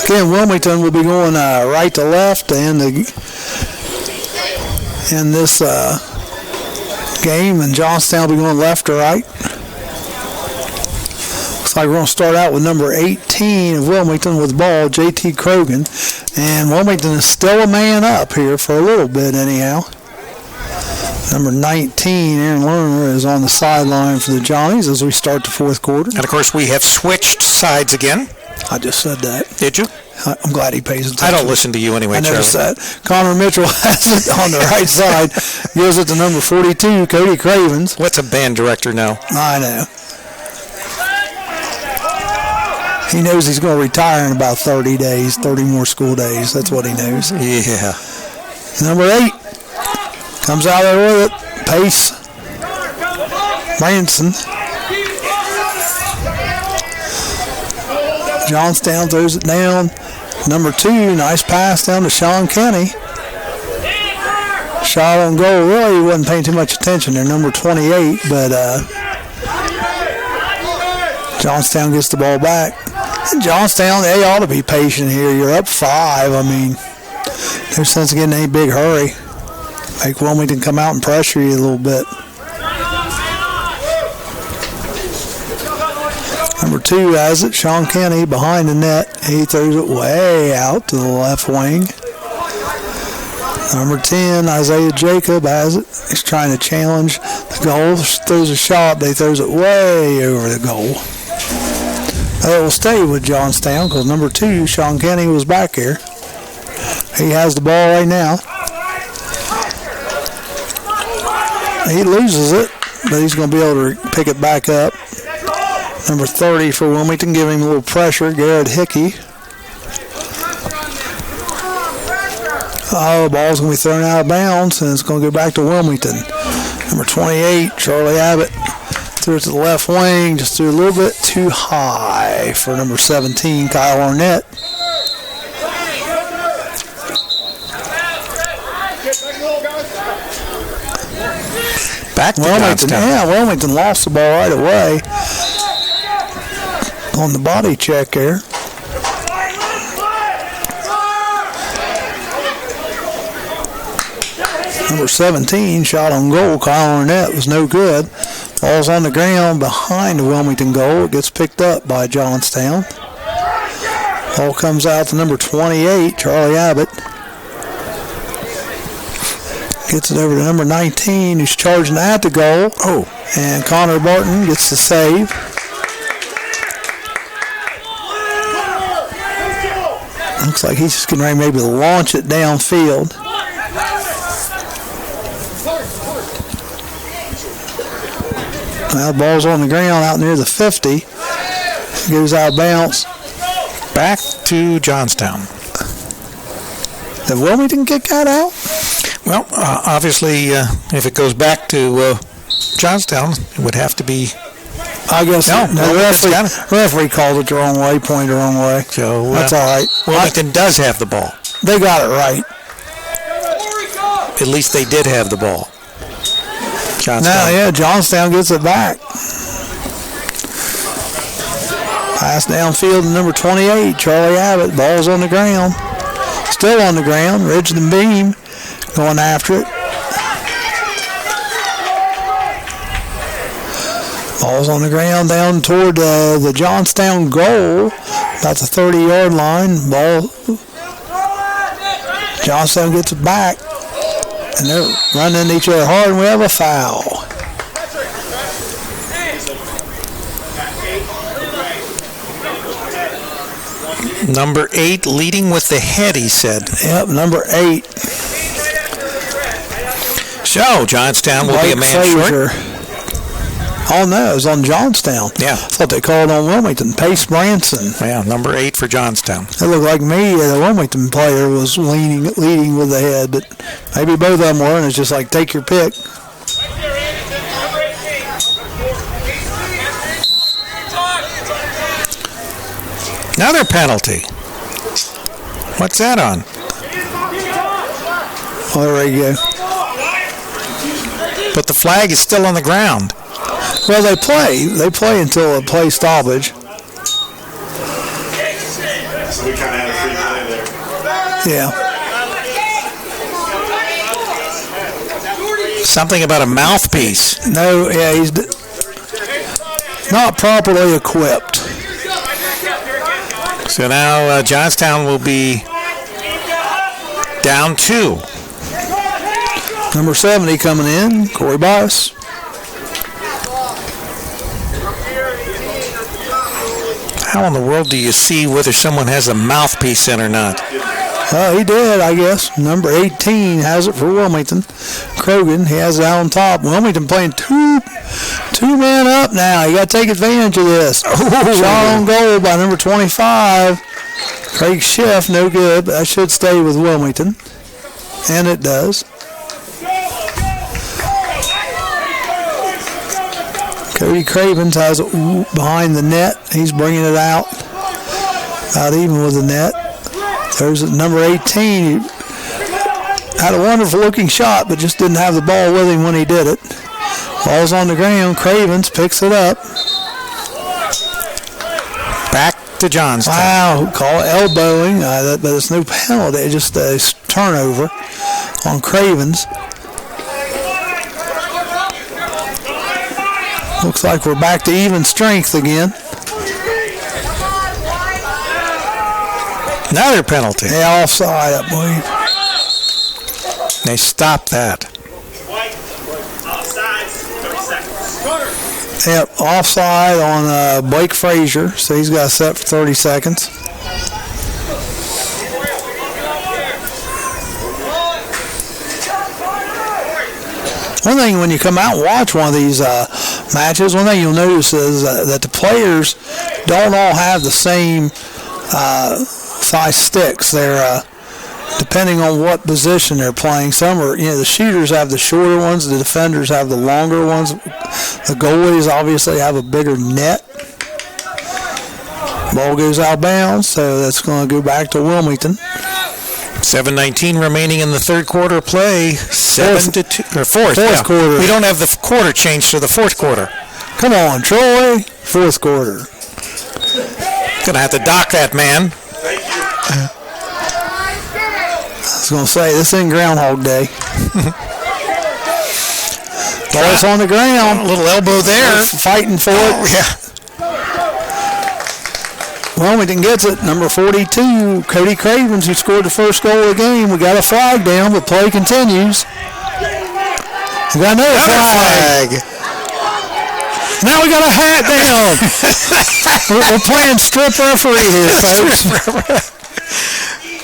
S2: Again, Wilmington will be going right to left, and in this game, and Johnstown will be going left to right. Looks like we're going to start out with number 18 of Wilmington with the ball, J.T. Krogan. And Wilmington is still a man up here for a little bit anyhow. Number 19, Aaron Lerner, is on the sideline for the Johnnies as we start the fourth quarter.
S1: And, of course, we have switched sides again.
S2: I just said that.
S1: Did you?
S2: I'm glad he pays attention.
S1: I don't listen to you anyway,
S2: I noticed
S1: Charlie.
S2: that. Connor Mitchell has it on the right side. Gives it to number 42, Cody Cravens.
S1: What's a band director now?
S2: I know. He knows he's going to retire in about 30 days, 30 more school days. That's what he knows.
S1: Yeah.
S2: Number 8 comes out there with it. Pace. Branson. Johnstown throws it down. Number 2, nice pass down to Sean Kenny. Shot on goal. Really, he wasn't paying too much attention there. Number 28, but Johnstown gets the ball back. And Johnstown, they ought to be patient here. You're up 5. I mean, no sense of getting any big hurry. Make Wilmington come out and pressure you a little bit. Number 2 has it, Sean Kenny behind the net. He throws it way out to the left wing. Number 10, Isaiah Jacob has it. He's trying to challenge the goal. Throws a shot, but he throws it way over the goal. It will stay with Johnstown because number 2, Sean Kenny, was back here. He has the ball right now. He loses it, but he's going to be able to pick it back up. Number 30 for Wilmington, giving him a little pressure, Garrett Hickey. Oh, the ball's going to be thrown out of bounds, and it's going to go back to Wilmington. Number 28, Charlie Abbott, threw it to the left wing, just threw a little bit too high for number 17, Kyle Arnett.
S1: Back to
S2: Wilmington,
S1: Johnstown.
S2: Wilmington lost the ball right away on the body check there. Number 17, shot on goal, Kyle Arnett, was no good. Ball's on the ground behind the Wilmington goal. It gets picked up by Johnstown. Ball comes out to number 28, Charlie Abbott. Gets it over to number 19, who's charging at the goal. Oh, and Connor Barton gets the save. Looks like he's just getting ready maybe to launch it downfield. Now the ball's on the ground out near the 50. It goes out of bounds.
S1: Back to Johnstown.
S2: Did Wilmington kick that out?
S1: Well, obviously, if it goes back to Johnstown, it would have to be.
S2: I guess
S1: No,
S2: the referee called it the wrong way, pointed the wrong way.
S1: So
S2: That's all right.
S1: Wilmington does have the ball.
S2: They got it right.
S1: At least they did have the ball. Johnstown.
S2: Now, yeah, Johnstown gets it back. Pass downfield to number 28, Charlie Abbott. Ball's on the ground. Still on the ground. Richardson Beam going after it. Ball's on the ground down toward the Johnstown goal, about the 30-yard line. Ball. Johnstown gets it back, and they're running into each other hard, and we have a foul.
S1: Number 8 leading with the head, he said.
S2: Yep, number 8.
S1: So, Johnstown will be a man short.
S2: Oh, no, it was on Johnstown.
S1: Yeah.
S2: I thought they called on Wilmington. Pace Branson.
S1: Yeah, number 8 for Johnstown.
S2: It looked like me, the Wilmington player was leading with the head, but maybe both of them were, and it's just like, take your pick.
S1: Another penalty. What's that on?
S2: Oh, there you go.
S1: But the flag is still on the ground.
S2: Well, they play until a play stoppage.
S3: So we kind of had a free play there.
S2: Yeah.
S1: Something about a mouthpiece.
S2: No, yeah, he's not properly equipped.
S1: So now Johnstown will be down 2.
S2: Number 70 coming in, Corey Bias.
S1: How in the world do you see whether someone has a mouthpiece in or not?
S2: He did, I guess. Number 18 has it for Wilmington. Krogan, he has it out on top. Wilmington playing two men up now. You got to take advantage of this. Shot on goal by number 25. Craig Schiff, no good, but that should stay with Wilmington. And it does. Cody Cravens has it behind the net. He's bringing it out. About even with the net. There's number 18. He had a wonderful looking shot, but just didn't have the ball with him when he did it. Ball's on the ground. Cravens picks it up.
S1: Back to Johnstown.
S2: Wow, call it elbowing, but it's no penalty. It's just a turnover on Cravens. Looks like we're back to even strength again.
S1: Another penalty.
S2: Yeah, offside, I believe.
S1: They stopped that.
S2: Yep, offside on Blake Frazier, so he's got set for 30 seconds. One thing when you come out and watch one of these matches, one thing you'll notice is that the players don't all have the same size sticks. They're depending on what position they're playing. Some are, the shooters have the shorter ones, the defenders have the longer ones. The goalies obviously have a bigger net. Ball goes out of bounds, so that's going to go back to Wilmington.
S1: 7:19 remaining in the third quarter play. 7-2 or fourth
S2: quarter.
S1: We don't have the quarter changed to the fourth quarter.
S2: Come on, Troy. Fourth quarter.
S1: Gonna have to dock that man.
S2: I was going to say, this ain't Groundhog Day. Ball's on the ground.
S1: A little elbow there.
S2: Fighting for it.
S1: Yeah.
S2: Wilmington gets it. Number 42, Cody Cravens, who scored the first goal of the game. We got a flag down, but play continues. We got another flag. Now we got a hat down. We're playing strip referee here, folks.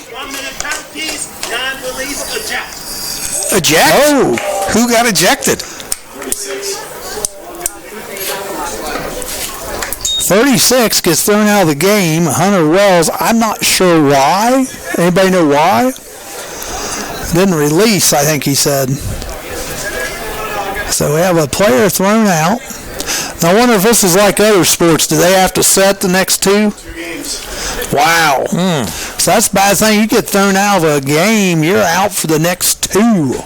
S8: 1 minute penalties, non-release eject.
S1: Eject? Oh. Who got ejected?
S2: 36 gets thrown out of the game. Hunter Wells, I'm not sure why. Anybody know why? Didn't release, I think he said. So we have a player thrown out. Now I wonder if this is like other sports. Do they have to set the next 2?
S3: 2 games.
S2: Wow. So that's a bad thing. You get thrown out of a game, you're out for the next 2.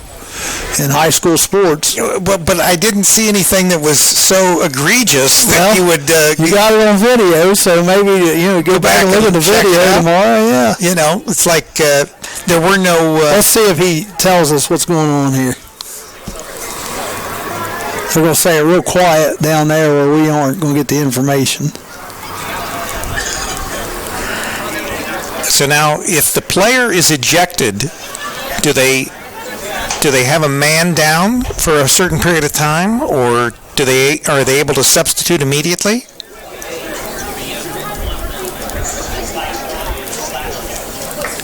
S2: in high school sports.
S1: But I didn't see anything that was so egregious that you would.
S2: You got it on video, so maybe go back and look at the video tomorrow. Yeah,
S1: it's like there were no.
S2: Let's see if he tells us what's going on here. We're going to say it real quiet down there where we aren't going to get the information.
S1: So now, if the player is ejected, do they have a man down for a certain period of time, or are they able to substitute immediately?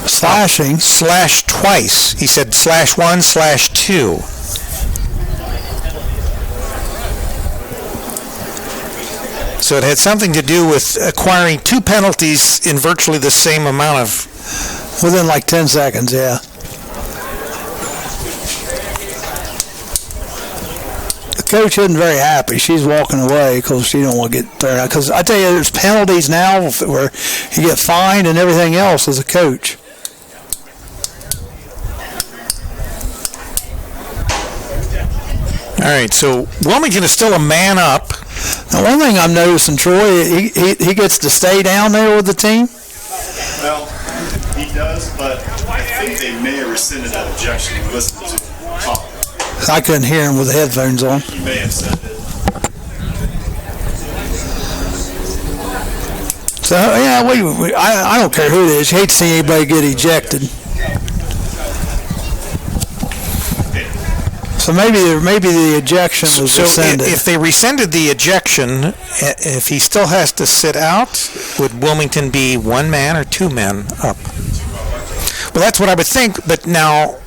S2: Slashing.
S1: Slash twice. He said /1, /2. So it had something to do with acquiring 2 penalties in virtually the same amount of...
S2: Within like 10 seconds, yeah. The coach isn't very happy. She's walking away because she don't want to get thrown out. Because I tell you, there's penalties now where you get fined and everything else as a coach.
S1: All right, so Wilmington is still a man up.
S2: Now, one thing I'm noticing, Troy, he gets to stay down there with the team.
S3: Well, he does, but I think they may have rescinded that objection and listened to him talk.
S2: I couldn't hear him with the headphones on.
S3: He may have said it.
S2: So, yeah, I don't care who it is. You hate to see anybody get ejected. So maybe the ejection was rescinded.
S1: If they rescinded the ejection, if he still has to sit out, would Wilmington be 1 man or 2 men up? Well, that's what I would think, but now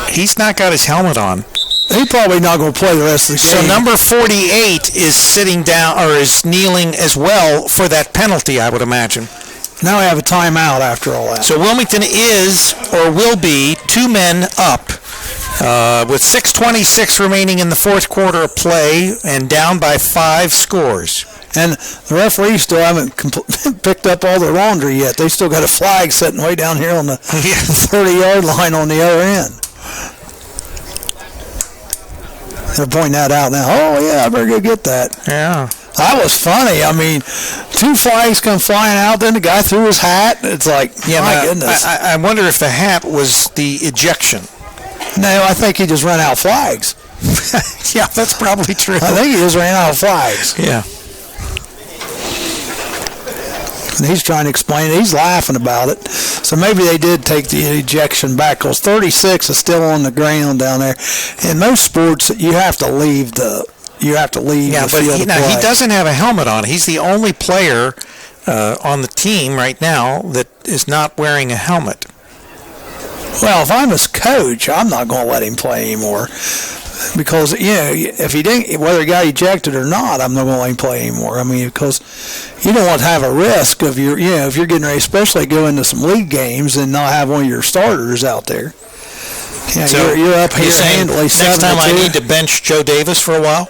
S1: he's not got his helmet on.
S2: He's probably not going to play the rest of the game.
S1: So number 48 is sitting down or is kneeling as well for that penalty, I would imagine.
S2: Now we have a timeout after all that.
S1: So Wilmington is or will be 2 men up with 6:26 remaining in the fourth quarter of play and down by 5 scores.
S2: And the referees still haven't picked up all their laundry yet. They still got a flag sitting way down here on the 30-yard line on the other end. They're pointing that out now. Oh, yeah, I better go get that.
S1: Yeah.
S2: That was funny. I mean, 2 flags come flying out, then the guy threw his hat. It's like, my goodness.
S1: I wonder if the hat was the ejection.
S2: No, I think he just ran out of flags.
S1: Yeah, that's probably true.
S2: I think he just ran out of flags.
S1: Yeah.
S2: And he's trying to explain it. He's laughing about it. So maybe they did take the ejection back because 36 is still on the ground down there. In most sports, you have to leave the field.
S1: He doesn't have a helmet on. He's the only player on the team right now that is not wearing a helmet.
S2: Well, if I'm his coach, I'm not going to let him play anymore because if he didn't, whether he got ejected or not, I'm not going to let him play anymore. I mean, because you don't want to have a risk of if you're getting ready, especially go into some league games and not have one of your starters out there. Yeah, so you're up here handily.
S1: Next time I need to bench Joe Davis for a while.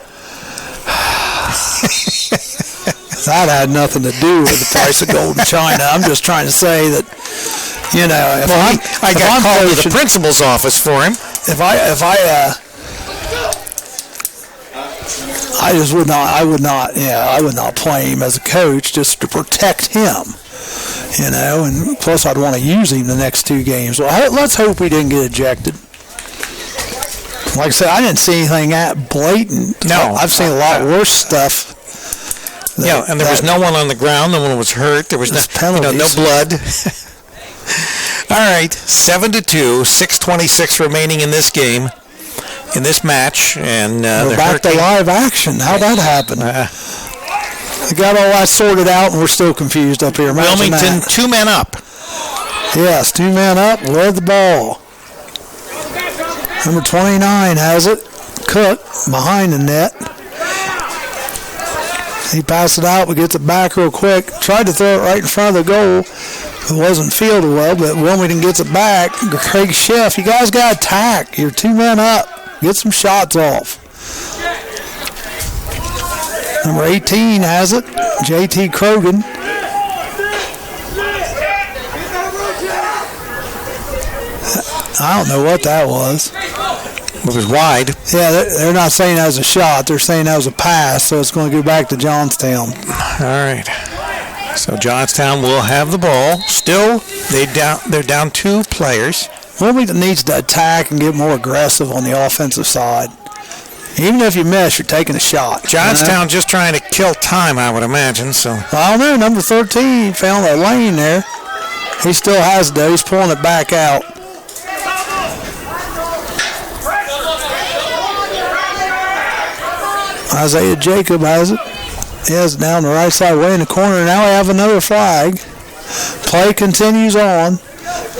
S2: That had nothing to do with the price of gold in China. I'm just trying to say that,
S1: I got called to the principal's office for him.
S2: I would not play him as a coach just to protect him, and plus I'd want to use him the next 2 games. Well, let's hope he didn't get ejected. Like I said, I didn't see anything that blatant.
S1: No.
S2: I've seen a lot worse stuff.
S1: And there was no one on the ground. No one was hurt. There was no blood. All right, 7-2, 6:26 remaining in this game, in this match. And
S2: we're back to live action. How'd that happen? We got all that sorted out, and we're still confused up here. Imagine
S1: Wilmington,
S2: that.
S1: 2 men up.
S2: Yes, 2 men up, led the ball. Number 29 has it. Cook behind the net. He passed it out, but gets it back real quick. Tried to throw it right in front of the goal. It wasn't fielded well, but Wilmington gets it back. Craig Schiff, you guys got to attack. You're 2 men up. Get some shots off. Number 18 has it. J.T. Krogan. I don't know what that was.
S1: It was wide.
S2: Yeah, they're not saying that was a shot. They're saying that was a pass, so it's going to go back to Johnstown.
S1: All right. So Johnstown will have the ball. Still, they're down 2 players.
S2: Wilmington needs to attack and get more aggressive on the offensive side. Even if you miss, you're taking a shot.
S1: Johnstown just trying to kill time, I would imagine. So
S2: I don't know. Number 13 found a lane there. He still has it, though. He's pulling it back out. Isaiah Jacob has it. He has it down the right side, way in the corner. Now we have another flag. Play continues on.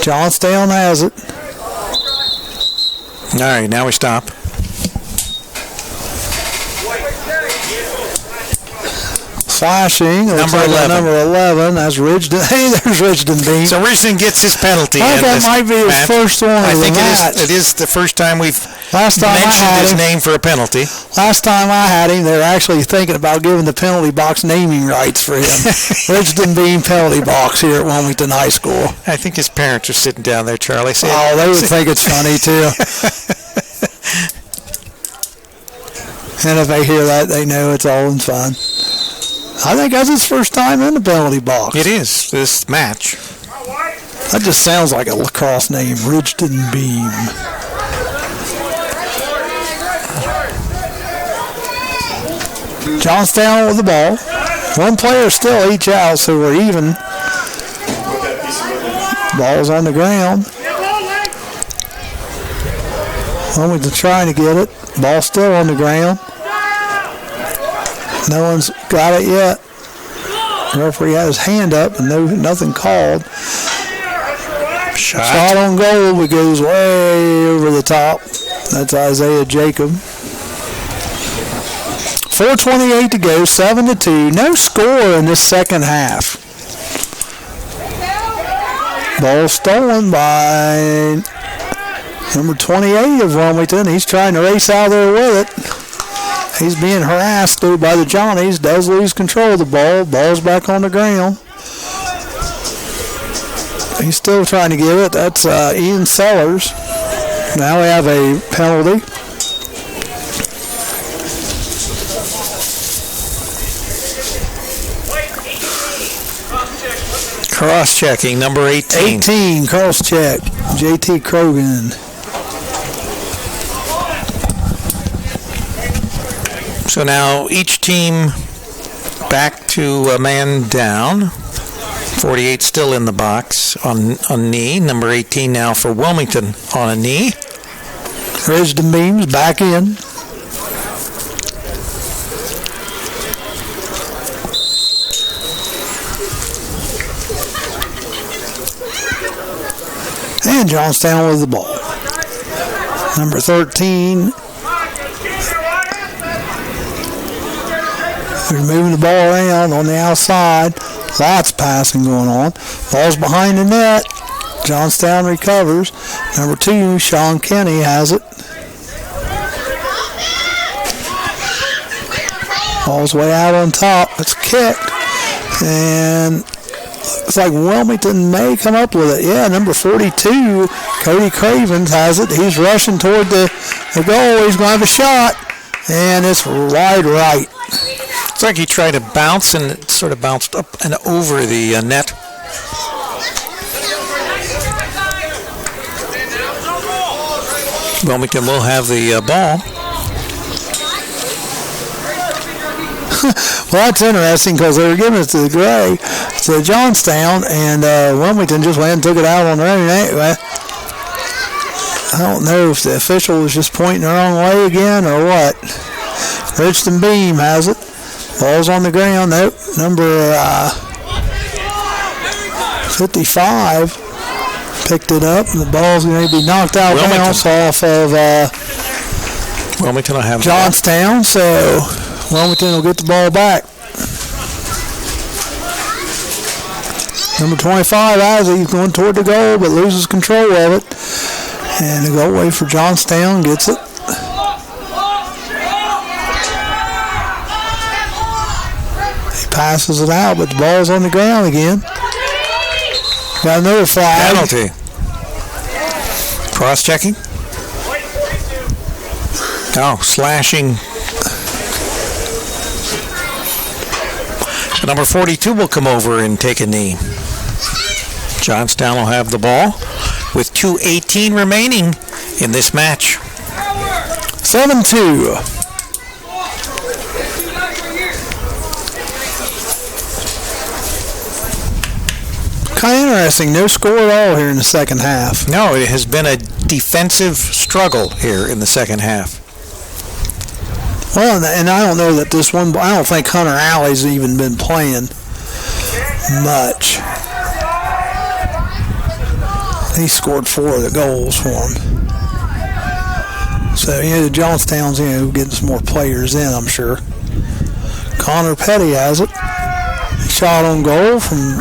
S2: Johnstown has it.
S1: all right, now we stop.
S2: Flashing.
S1: Number 11.
S2: Number 11. That's Ridgeton. Hey, there's Ridgeton Beam.
S1: So Richardson gets his penalty.
S2: I think
S1: in
S2: that
S1: this
S2: might be his
S1: match.
S2: first one
S1: I
S2: of
S1: think
S2: the match.
S1: it is the first time we've
S2: Last time I
S1: mentioned
S2: had
S1: his
S2: him,
S1: name for a penalty.
S2: Last time I had him, they were actually thinking about giving the penalty box naming rights for him. Ridgeton Beam penalty box here at Wilmington High School.
S1: I think his parents are sitting down there, Charlie.
S2: Oh, they would think it's funny, too. And if they hear that, they know it's all in fun. I think that's his first time in the penalty box.
S1: It is, this match.
S2: That just sounds like a lacrosse name, Ridgeton Beam. Johnstown with the ball. One player still each out, so we're even. Ball's on the ground. Wilmington trying to get it. Ball still on the ground. No one's got it yet. The referee had his hand up and nothing called. Shot on goal, but goes way over the top. That's Isaiah Jacob. 4:28 to go, 7-2. No score in this second half. Ball stolen by number 28 of Wilmington. He's trying to race out there with it. He's being harassed though by the Johnnies. Does lose control of the ball. Ball's back on the ground. He's still trying to give it. That's Ian Sellers. Now we have a penalty.
S1: Cross-checking, number 18.
S2: 18, cross-check. J.T. Krogan.
S1: So now each team back to a man down. 48 still in the box on knee. Number 18 now for Wilmington on a knee.
S2: Ridgeton Beams back in. And Johnstown with the ball. Number 13. They're moving the ball around on the outside. Lots of passing going on. Ball's behind the net. Johnstown recovers. Number 2, Sean Kenny has it. Ball's way out on top. It's kicked. And it's like Wilmington may come up with it. Yeah, number 42, Cody Cravens has it. He's rushing toward the goal. He's going to have a shot. And it's wide right.
S1: It's like he tried to bounce and it sort of bounced up and over the net. Wilmington will have the ball.
S2: Well, that's interesting because they were giving it to the Gray, to Johnstown, and Wilmington just went and took it out on their own anyway. I don't know if the official was just pointing the wrong way again or what. Ridgeton Beam has it. Ball's on the ground. Nope. Number 55 picked it up, and the ball's going to be knocked out bounce off of
S1: Wilmington will have
S2: Johnstown, so Wilmington will get the ball back. Number 25 has it. He's going toward the goal, but loses control of it. And the goal away for Johnstown gets it. Passes it out, but the ball's on the ground again. Got another flag.
S1: Penalty. Cross-checking. Oh, slashing. Number 42 will come over and take a knee. Johnstown will have the ball with 2:18 remaining in this match.
S2: 7-2. Kind of interesting. No score at all here in the second half.
S1: No, it has been a defensive struggle here in the second half.
S2: Well, and I don't know that this one, I don't think Hunter Alley's even been playing much. He scored 4 of the goals for him. So, the Johnstown's, getting some more players in, I'm sure. Connor Petty has it. Shot on goal from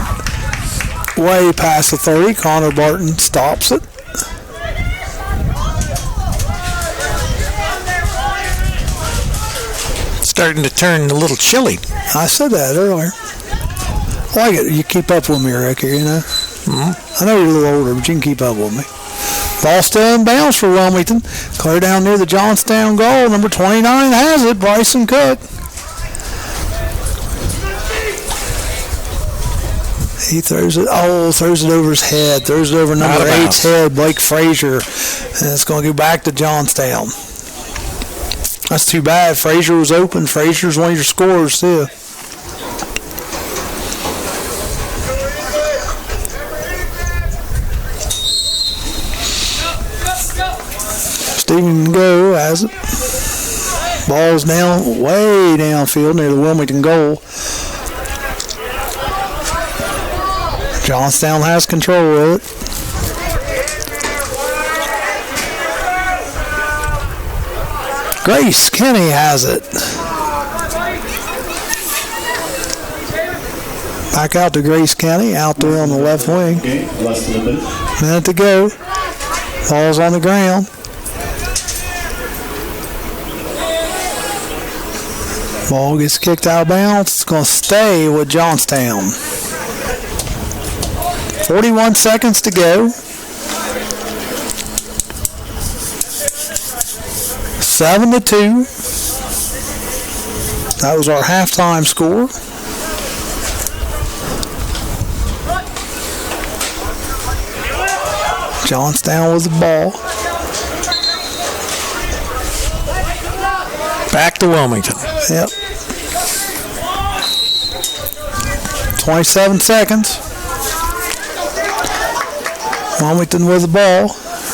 S2: way past the 30. Connor Barton stops it.
S1: Starting to turn a little chilly.
S2: I said that earlier. I like it. You keep up with me, Rick, here,
S1: Mm-hmm.
S2: I know you're a little older, but you can keep up with me. Ball still in bounds for Wilmington. Clear down near the Johnstown goal. Number 29 has it, Bryson Cook. He throws it over his head. Throws it over number 8's head, Blake Frazier. And it's going to go back to Johnstown. That's too bad. Frazier was open. Frazier's one of your scorers, too. Stephen Go has it. Ball's down, way downfield near the Wilmington goal. Johnstown has control of it. Grace Kenny has it. Back out to Grace Kenny, out there on the left wing. Minute to go. Ball's on the ground. Ball gets kicked out of bounds. It's going to stay with Johnstown. 41 seconds to go. 7-2. That was our halftime score. Johnstown with the ball.
S1: Back to Wilmington.
S2: Yep. 27 seconds. Wilmington with the ball.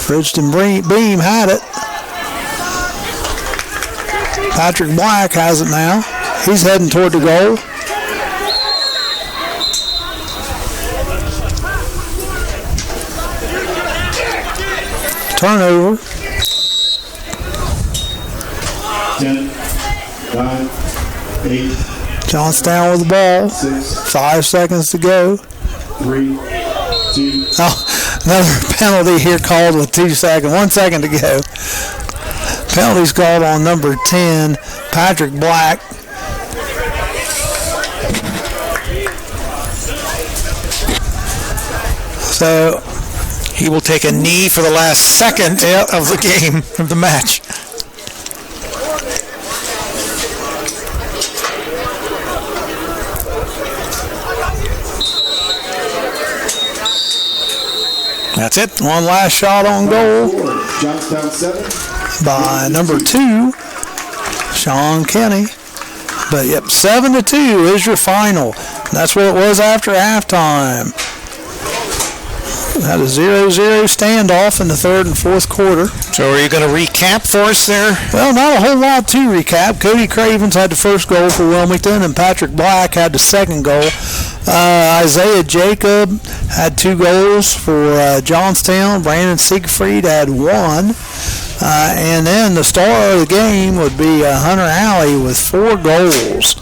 S2: Bridgeton Beam had it. Patrick Black has it now. He's heading toward the goal. Turnover.
S3: 10, 9, 8.
S2: Johnstown with the ball.
S3: 6.
S2: 5 seconds to go.
S3: 3, 2.
S2: Oh, another penalty here called with 2 seconds. 1 second to go. Penalty's called on number 10, Patrick Black. So
S1: he will take a knee for the last second of the game, of the match. That's it.
S2: One last shot on goal.
S3: Johnstown 7.
S2: By number 2, Sean Kenny. But yep, 7-2 is your final. That's what it was after halftime. Had a 0-0 standoff in the third and fourth quarter.
S1: So are you going to recap for us there?
S2: Well, not a whole lot to recap. Cody Cravens had the first goal for Wilmington, and Patrick Black had the second goal. Isaiah Jacob had 2 goals for Johnstown. Brandon Siegfried had 1. And then the star of the game would be Hunter Alley with 4 goals.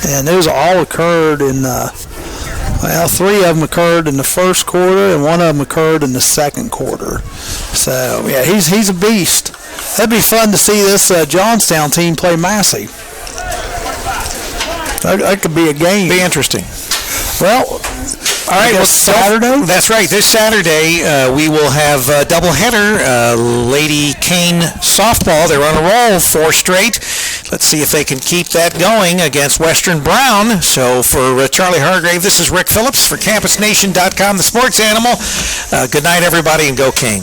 S2: And those all occurred in, 3 of them occurred in the first quarter, and 1 of them occurred in the second quarter. So, yeah, he's a beast. That'd be fun to see this Johnstown team play Massey. That could be a game.
S1: Be interesting.
S2: Well,
S1: All right, well,
S2: Saturday?
S1: That's right. This Saturday, we will have a doubleheader. Lady Kane softball. They're on a roll, 4 straight. Let's see if they can keep that going against Western Brown. So for Charlie Hargrave, this is Rick Phillips for CampusNation.com, the sports animal. Good night, everybody, and go King.